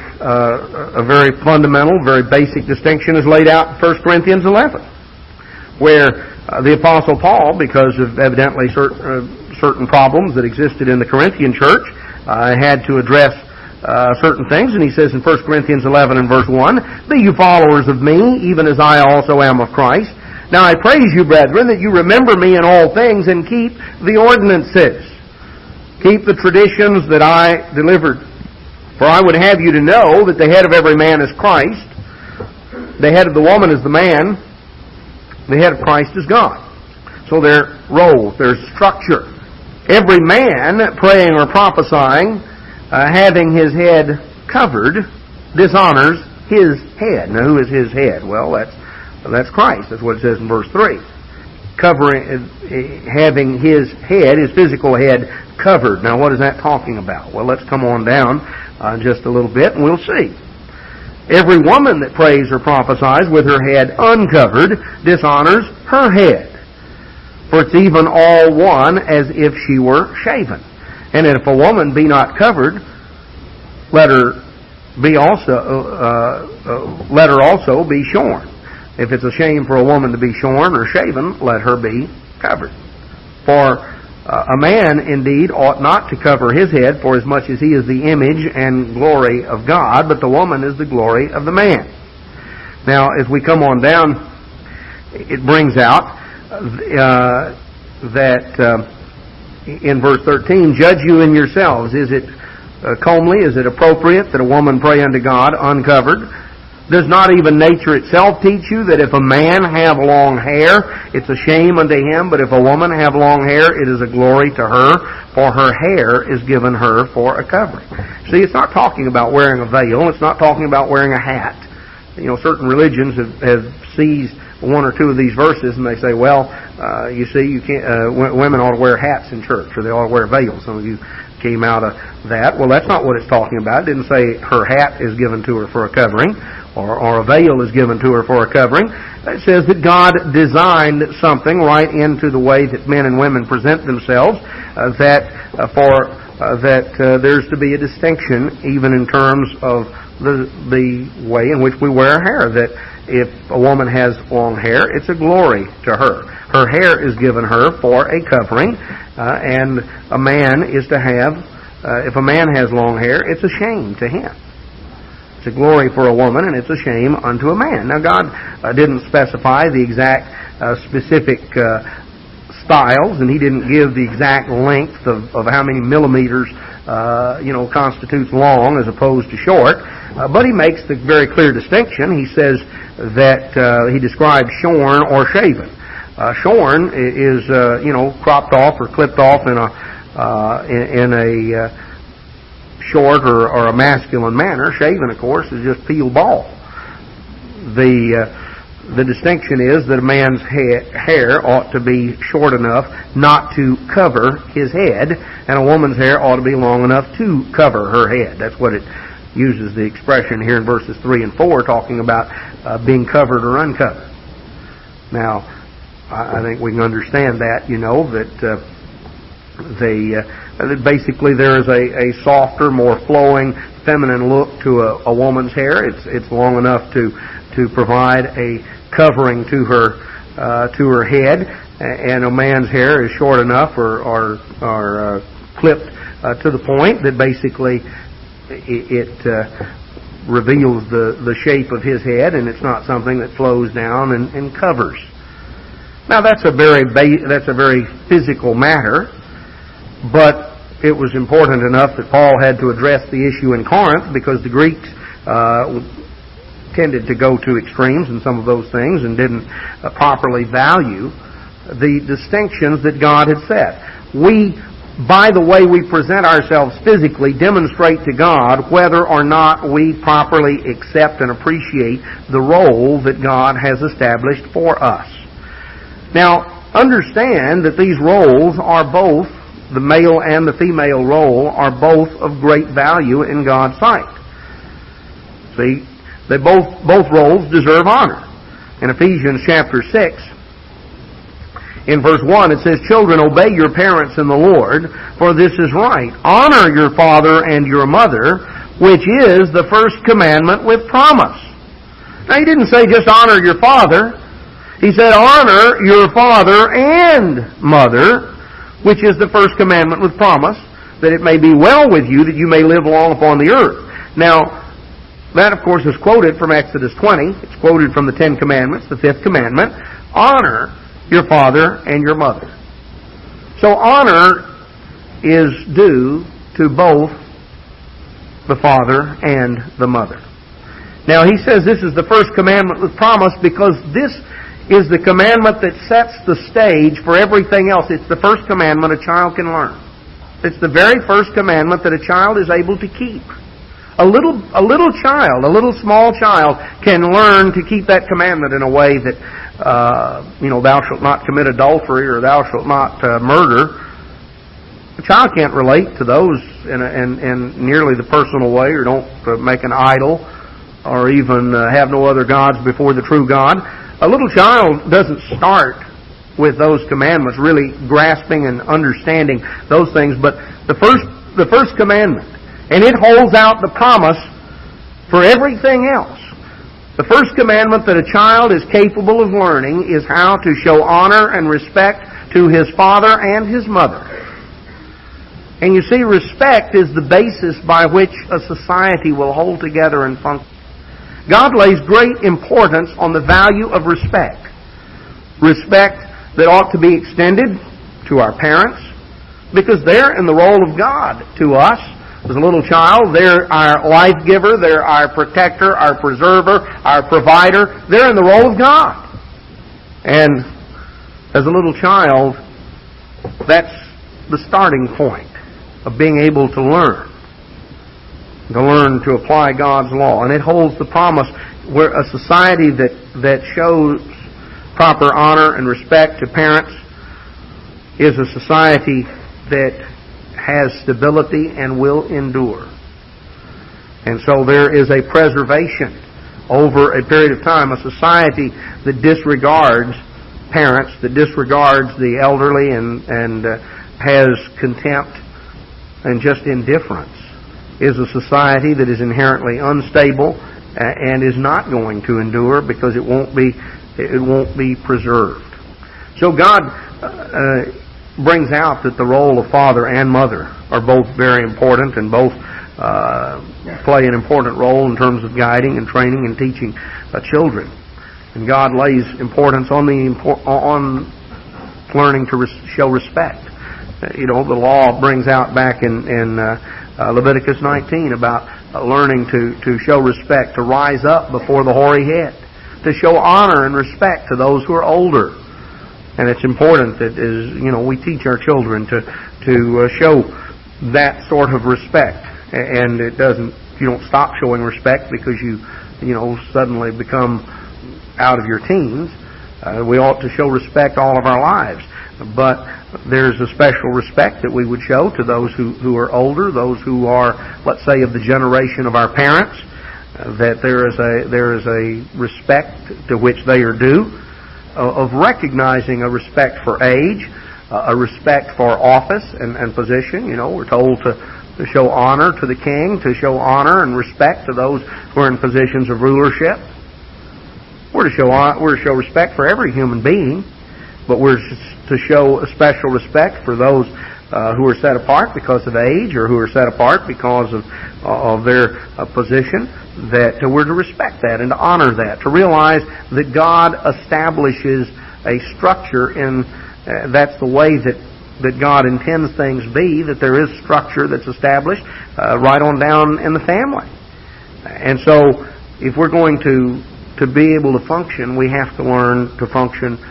fundamental, very basic distinction is laid out in 1 Corinthians 11, where the Apostle Paul, because of evidently certain problems that existed in the Corinthian church, had to address certain things, and he says in 1 Corinthians 11 and verse 1, "Be you followers of me, even as I also am of Christ. Now I praise you, brethren, that you remember me in all things and keep the ordinances." Keep the traditions that I delivered. "For I would have you to know that the head of every man is Christ. The head of the woman is the man. The head of Christ is God." So there are roles, there's structure. Every man praying or prophesying, having his head covered, dishonors his head. Now who is his head? Well, that's Christ. That's what it says in verse 3. Covering, having his head, his physical head, covered. Now what is that talking about? Well, let's come on down just a little bit and we'll see. Every woman that prays or prophesies with her head uncovered dishonors her head. For it's even all one as if she were shaven. And if a woman be not covered, let her also be shorn. If it's a shame for a woman to be shorn or shaven, let her be covered. For a man indeed ought not to cover his head, for as much as he is the image and glory of God, but the woman is the glory of the man. Now, as we come on down, it brings out that in verse 13, "Judge you in yourselves. Is it comely? Is it appropriate that a woman pray unto God uncovered? Does not even nature itself teach you that if a man have long hair, it's a shame unto him, but if a woman have long hair, it is a glory to her, for her hair is given her for a covering." See, it's not talking about wearing a veil. It's not talking about wearing a hat. You know, certain religions have seized one or two of these verses and they say, well, you see, you can't. Women ought to wear hats in church, or they ought to wear veils. Some of you came out of that. Well, that's not what it's talking about. It didn't say her hat is given to her for a covering, or a veil is given to her for a covering. It says that God designed something right into the way that men and women present themselves, that there's to be a distinction even in terms of the way in which we wear our hair. That if a woman has long hair, it's a glory to her. Her hair is given her for a covering, and a man is to have, if a man has long hair, it's a shame to him. It's a glory for a woman, and it's a shame unto a man. Now, God didn't specify the exact specific styles, and He didn't give the exact length of how many millimeters, constitutes long as opposed to short. But He makes the very clear distinction. He says that He describes shorn or shaven. Shorn is, cropped off or clipped off in a short or a masculine manner. Shaven, of course, is just peel bald. The distinction is that a man's hair ought to be short enough not to cover his head, and a woman's hair ought to be long enough to cover her head. That's what it uses the expression here in verses 3 and 4, talking about being covered or uncovered. Now, I think we can understand that, that basically there is a softer, more flowing, feminine look to a woman's hair. It's long enough to provide a covering to her head, and a man's hair is short enough or clipped to the point that basically it reveals the shape of his head, and it's not something that flows down and covers. Now that's a very physical matter, but it was important enough that Paul had to address the issue in Corinth, because the Greeks tended to go to extremes in some of those things and didn't properly value the distinctions that God had set. We, by the way we present ourselves physically, demonstrate to God whether or not we properly accept and appreciate the role that God has established for us. Now, understand that these roles are both, the male and the female role, are both of great value in God's sight. See, they both roles deserve honor. In Ephesians chapter 6, in verse 1, it says, "Children, obey your parents in the Lord, for this is right. Honor your father and your mother, which is the first commandment with promise." Now, He didn't say just honor your father. He said, honor your father and mother, which is the first commandment with promise. that it may be well with you, that you may live long upon the earth. Now, that, of course, is quoted from Exodus 20. It's quoted from the Ten Commandments, the Fifth Commandment. Honor your father and your mother. So honor is due to both the father and the mother. Now, he says this is the first commandment with promise because this is the commandment that sets the stage for everything else. It's the first commandment a child can learn. It's the very first commandment that a child is able to keep. A little child, a little small child, can learn to keep that commandment in a way that, thou shalt not commit adultery or thou shalt not murder. A child can't relate to those in nearly the personal way, or don't make an idol, or even have no other gods before the true God. A little child doesn't start with those commandments, really grasping and understanding those things, but the first commandment, and it holds out the promise for everything else. The first commandment that a child is capable of learning is how to show honor and respect to his father and his mother. And you see, respect is the basis by which a society will hold together and function. God lays great importance on the value of respect. Respect that ought to be extended to our parents, because they're in the role of God to us. As a little child, they're our life giver, they're our protector, our preserver, our provider. They're in the role of God. And as a little child, that's the starting point of being able to learn to apply God's law. And it holds the promise where a society that shows proper honor and respect to parents is a society that has stability and will endure. And so there is a preservation over a period of time. A society that disregards parents, that disregards the elderly and has contempt and just indifference, is a society that is inherently unstable and is not going to endure because it won't be preserved. So God brings out that the role of father and mother are both very important, and both play an important role in terms of guiding and training and teaching children. And God lays importance on learning to show respect. The law brings out back in Leviticus 19 about learning to show respect, to rise up before the hoary head, to show honor and respect to those who are older. And it's important that we teach our children to show that sort of respect. And you don't stop showing respect because you suddenly become out of your teens. We ought to show respect all of our lives. But there's a special respect that we would show to those who are older, those who are, let's say, of the generation of our parents, that there is a respect to which they are due, of recognizing a respect for age, a respect for office and position. We're told to show honor to the king, to show honor and respect to those who are in positions of rulership. We're to show respect for every human being, but we're to show a special respect for those who are set apart because of age, or who are set apart because of their position. That we're to respect that and to honor that, to realize that God establishes a structure, and that's the way that God intends things be, that there is structure that's established right on down in the family. And so if we're going to be able to function, we have to learn to function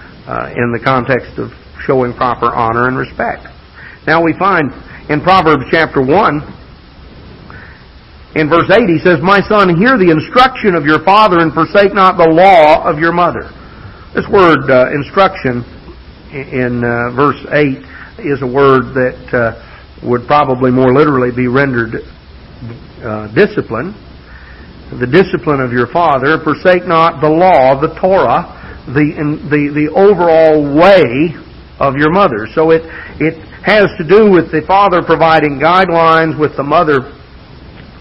in the context of showing proper honor and respect. Now we find in Proverbs chapter 1, in verse 8, he says, "My son, hear the instruction of your father, and forsake not the law of your mother." This word instruction in verse 8 is a word that would probably more literally be rendered discipline. The discipline of your father. Forsake not the law, the Torah, the overall way of your mother. So it has to do with the father providing guidelines, with the mother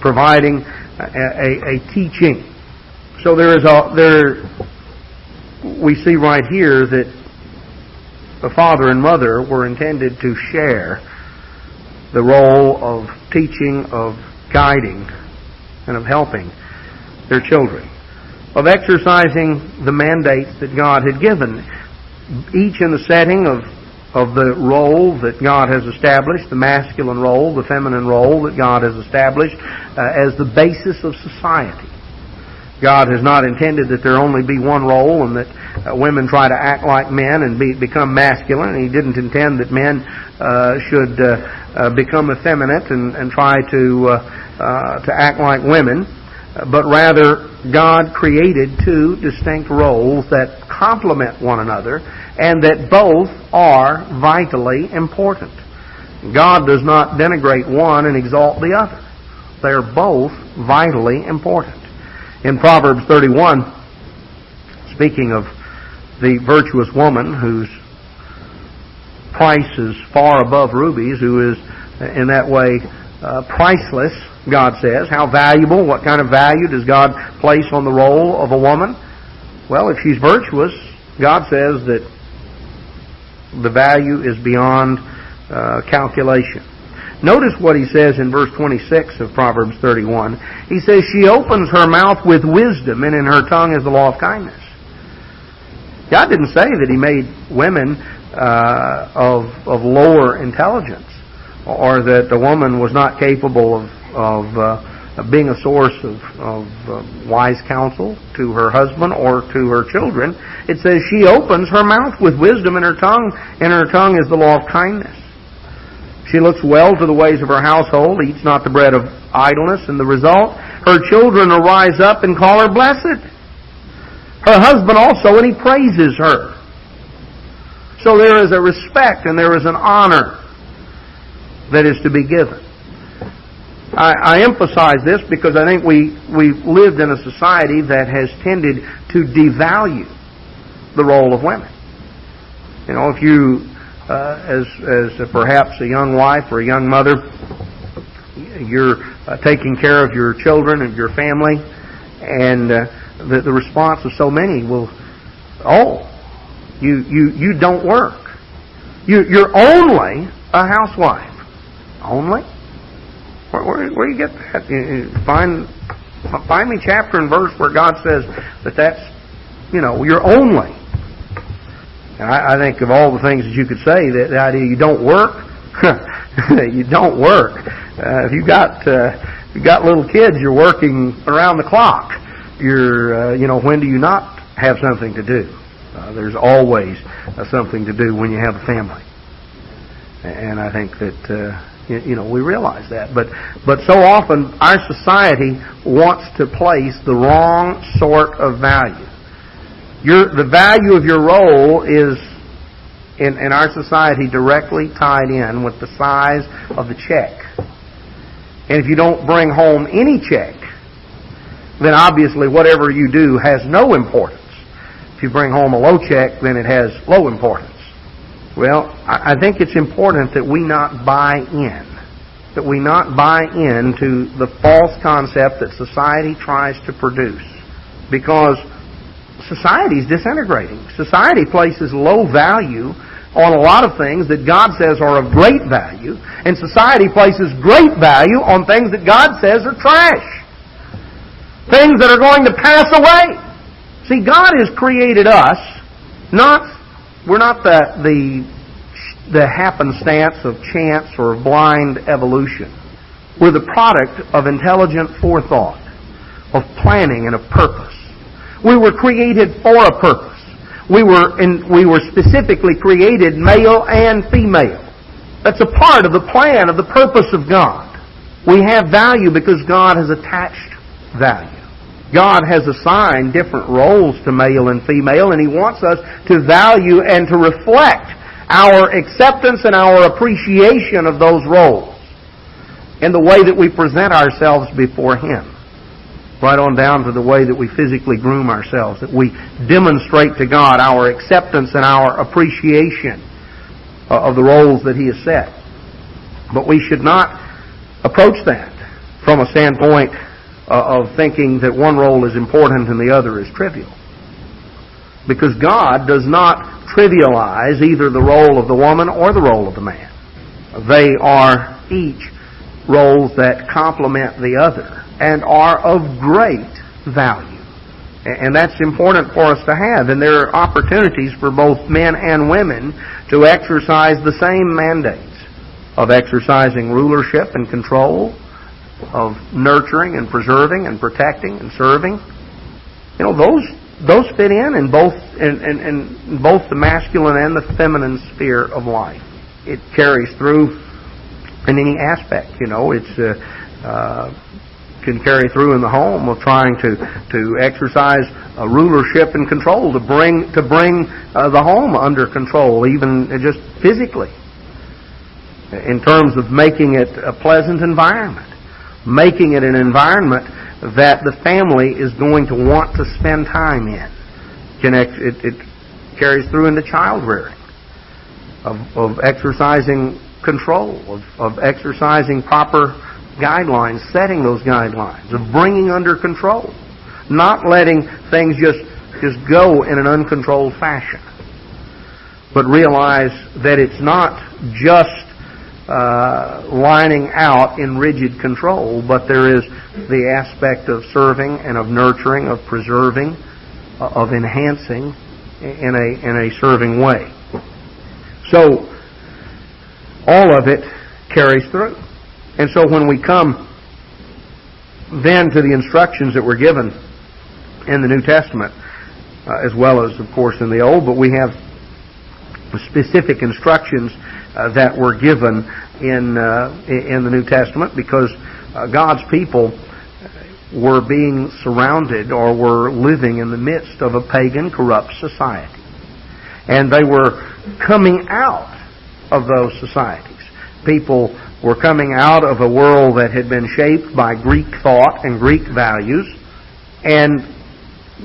providing a teaching. So we see right here that the father and mother were intended to share the role of teaching, of guiding, and of helping their children, of exercising the mandates that God had given, each in the setting of the role that God has established, the masculine role, the feminine role that God has established as the basis of society. God has not intended that there only be one role and that women try to act like men and become masculine. And He didn't intend that men should become effeminate and try to act like women. But rather, God created two distinct roles that complement one another and that both are vitally important. God does not denigrate one and exalt the other. They are both vitally important. In Proverbs 31, speaking of the virtuous woman whose price is far above rubies, who is in that way priceless, God says. How valuable, what kind of value does God place on the role of a woman? Well, if she's virtuous, God says that the value is beyond calculation. Notice what He says in verse 26 of Proverbs 31. He says, she opens her mouth with wisdom, and in her tongue is the law of kindness. God didn't say that He made women of lower intelligence, or that the woman was not capable of being a source of wise counsel to her husband or to her children. It says she opens her mouth with wisdom, and her tongue is the law of kindness. She looks well to the ways of her household, eats not the bread of idleness, and the result, her children will rise up and call her blessed. Her husband also, and he praises her. So there is a respect and there is an honor that is to be given. I emphasize this because I think we've lived in a society that has tended to devalue the role of women. You know, if you, as perhaps a young wife or a young mother, you're taking care of your children and your family, and the response of so many will, you don't work. You're only a housewife. Only? Where do you get that? Find me chapter and verse where God says that's, you're only. And I think of all the things that you could say, the idea you don't work, you don't work. If you've got little kids, you're working around the clock. When do you not have something to do? There's always something to do when you have a family. And I think that we realize that. But so often our society wants to place the wrong sort of value. The value of your role is, in our society, directly tied in with the size of the check. And if you don't bring home any check, then obviously whatever you do has no importance. If you bring home a low check, then it has low importance. Well, I think it's important that we not buy in. That we not buy into the false concept that society tries to produce. Because society is disintegrating. Society places low value on a lot of things that God says are of great value. And society places great value on things that God says are trash. Things that are going to pass away. See, God has created us, we're not the happenstance of chance or blind evolution. We're the product of intelligent forethought, of planning and of purpose. We were created for a purpose. We were specifically created male and female. That's a part of the plan of the purpose of God. We have value because God has attached value. God has assigned different roles to male and female, and He wants us to value and to reflect our acceptance and our appreciation of those roles in the way that we present ourselves before Him. Right on down to the way that we physically groom ourselves, that we demonstrate to God our acceptance and our appreciation of the roles that He has set. But we should not approach that from a standpoint of thinking that one role is important and the other is trivial. Because God does not trivialize either the role of the woman or the role of the man. They are each roles that complement the other and are of great value. And that's important for us to have. And there are opportunities for both men and women to exercise the same mandates of exercising rulership and control, of nurturing and preserving and protecting and serving. You know, those fit in both the masculine and the feminine sphere of life. It carries through in any aspect. You know, it's can carry through in the home of trying to exercise rulership and control, to bring the home under control, even just physically, in terms of making it a pleasant environment, making it an environment that the family is going to want to spend time in. It carries through into child rearing, of exercising control, of exercising proper guidelines, setting those guidelines, of bringing under control, not letting things just go in an uncontrolled fashion, but realize that it's not just lining out in rigid control, but there is the aspect of serving and of nurturing, of preserving, of enhancing in a serving way. So all of it carries through. And so when we come then to the instructions that were given in the New Testament, as well as, of course, in the Old, but we have specific instructions that were given in the New Testament, because God's people were being surrounded or were living in the midst of a pagan, corrupt society. And they were coming out of those societies. People were coming out of a world that had been shaped by Greek thought and Greek values, and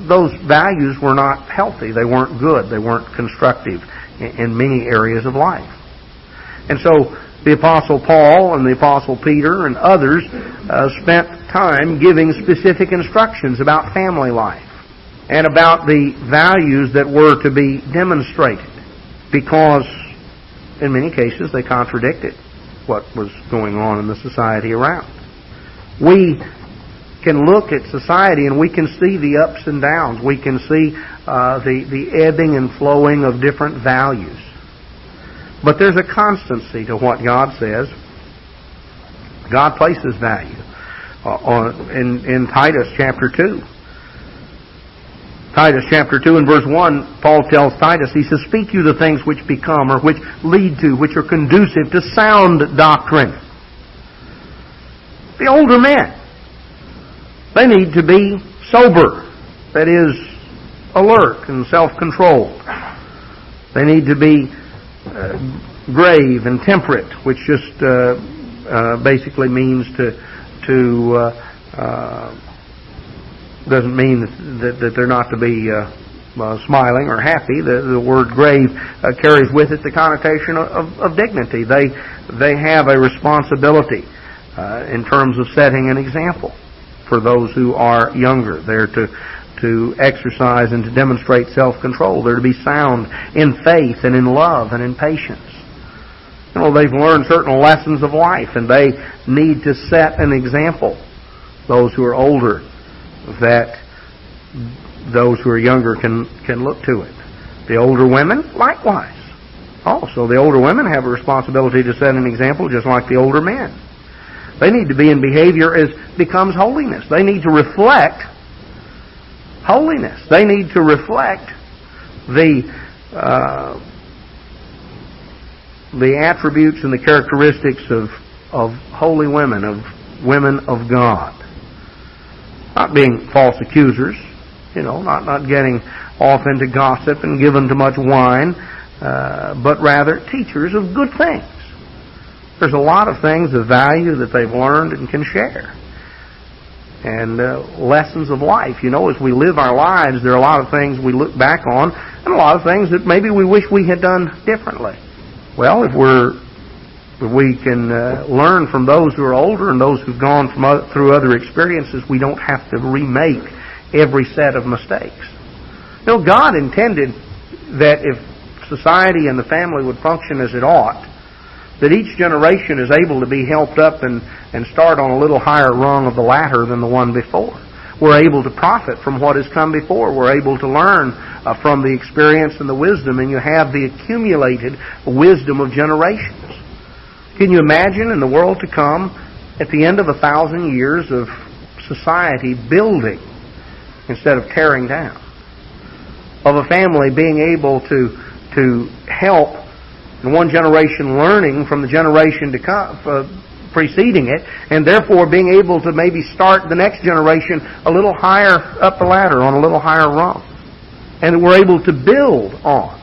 those values were not healthy. They weren't good. They weren't constructive in many areas of life. And so the Apostle Paul and the Apostle Peter and others spent time giving specific instructions about family life and about the values that were to be demonstrated, because in many cases they contradicted what was going on in the society around. We can look at society and we can see the ups and downs. We can see the ebbing and flowing of different values. But there's a constancy to what God says. God places value in Titus chapter 2. Titus chapter 2 and verse 1, Paul tells Titus, he says, "Speak you the things which become, or which lead to, which are conducive to sound doctrine." The older men, they need to be sober, that is, alert and self-controlled. They need to be grave and temperate, which just basically means doesn't mean that they're not to be smiling or happy. The word grave carries with it the connotation of dignity. They have a responsibility in terms of setting an example for those who are younger. They're to exercise and to demonstrate self-control. They're to be sound in faith and in love and in patience. You know, they've learned certain lessons of life, and they need to set an example, those who are older, that those who are younger can look to it. The older women, likewise. Also, the older women have a responsibility to set an example just like the older men. They need to be in behavior as becomes holiness. They need to reflect holiness. They need to reflect the attributes and the characteristics of holy women, of women of God. Not being false accusers, not getting off into gossip and given to much wine, but rather teachers of good things. There's a lot of things of value that they've learned and can share. And lessons of life. As we live our lives, there are a lot of things we look back on, and a lot of things that maybe we wish we had done differently. Well, if we can learn from those who are older and those who've gone through other experiences, we don't have to remake every set of mistakes. God intended that if society and the family would function as it ought, that each generation is able to be helped up and start on a little higher rung of the ladder than the one before. We're able to profit from what has come before. We're able to learn from the experience and the wisdom, and you have the accumulated wisdom of generations. Can you imagine in the world to come, at the end of 1,000 years of society building instead of tearing down? Of a family being able to help, and one generation learning from the generation to come, preceding it, and therefore being able to maybe start the next generation a little higher up the ladder, on a little higher rung. And we're able to build on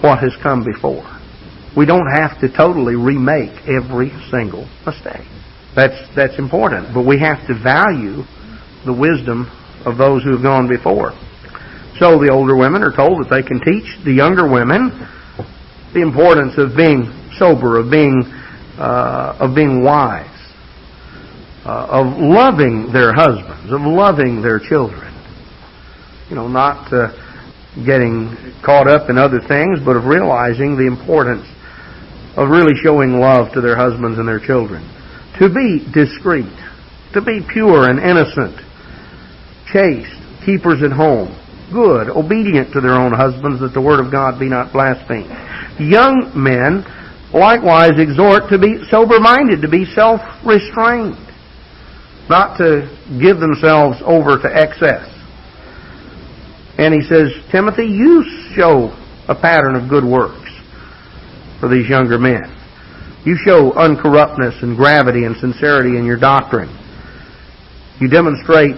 what has come before. We don't have to totally remake every single mistake. That's important, but we have to value the wisdom of those who have gone before. So the older women are told that they can teach the younger women the importance of being sober, of being wise, of loving their husbands, of loving their children. Not getting caught up in other things, but of realizing the importance of really showing love to their husbands and their children. To be discreet, to be pure and innocent, chaste, keepers at home, good, obedient to their own husbands, that the word of God be not blasphemed. Young men likewise exhort to be sober-minded, to be self-restrained, not to give themselves over to excess. And he says, Timothy, you show a pattern of good works for these younger men. You show uncorruptness and gravity and sincerity in your doctrine. You demonstrate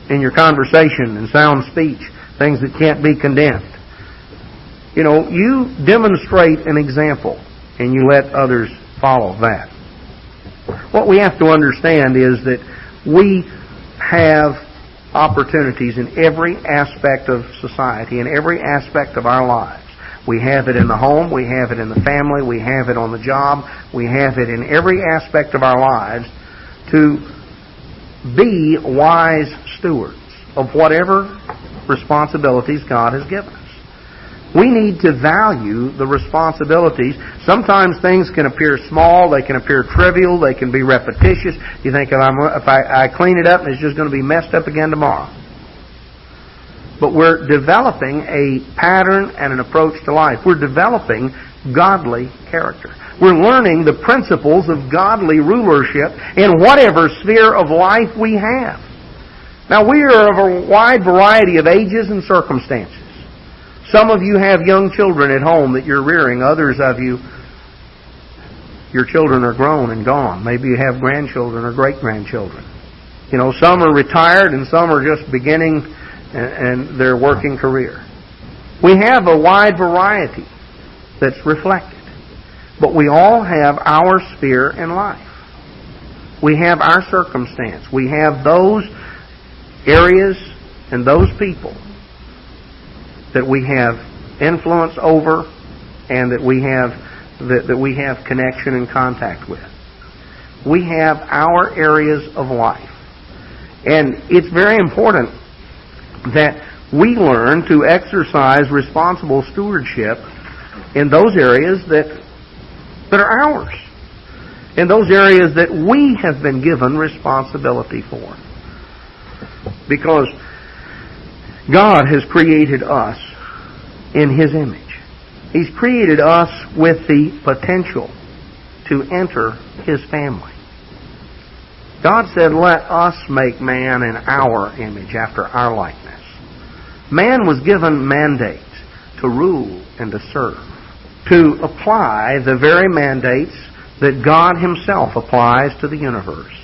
in your conversation and sound speech things that can't be condemned. You demonstrate an example, and you let others follow that. What we have to understand is that we have opportunities in every aspect of society, in every aspect of our lives. We have it in the home, we have it in the family, we have it on the job, we have it in every aspect of our lives to be wise stewards of whatever responsibilities God has given us. We need to value the responsibilities. Sometimes things can appear small, they can appear trivial, they can be repetitious. You think, if I clean it up, it's just going to be messed up again tomorrow. But we're developing a pattern and an approach to life. We're developing godly character. We're learning the principles of godly rulership in whatever sphere of life we have. Now, we are of a wide variety of ages and circumstances. Some of you have young children at home that you're rearing. Others of you, your children are grown and gone. Maybe you have grandchildren or great-grandchildren. Some are retired and some are just beginning and their working career. We have a wide variety that's reflected. But we all have our sphere in life. We have our circumstance. We have those areas and those people that we have influence over and that we have connection and contact with. We have our areas of life. And it's very important that we learn to exercise responsible stewardship in those areas that are ours, in those areas that we have been given responsibility for. Because God has created us in His image. He's created us with the potential to enter His family. God said, let us make man in our image, after our likeness. Man was given mandates to rule and to serve, to apply the very mandates that God Himself applies to the universe.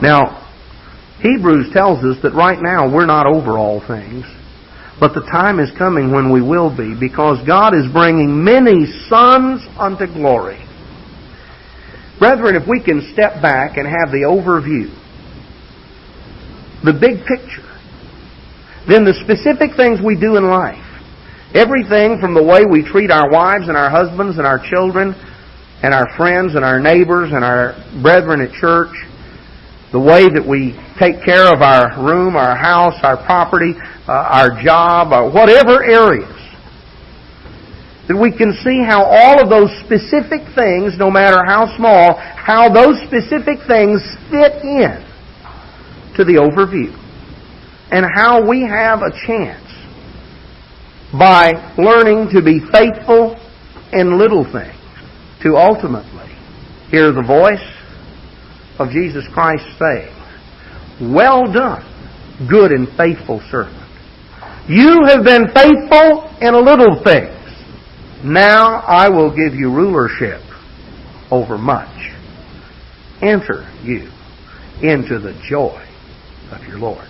Now, Hebrews tells us that right now we're not over all things, but the time is coming when we will be, because God is bringing many sons unto glory. Brethren, if we can step back and have the overview, the big picture, then the specific things we do in life, everything from the way we treat our wives and our husbands and our children and our friends and our neighbors and our brethren at church, the way that we take care of our room, our house, our property, our job, or whatever areas, that we can see how all of those specific things, no matter how small, how those specific things fit in to the overview. And how we have a chance by learning to be faithful in little things to ultimately hear the voice of Jesus Christ saying, "Well done, good and faithful servant. You have been faithful in little things. Now I will give you rulership over much. Enter you into the joy of your Lord."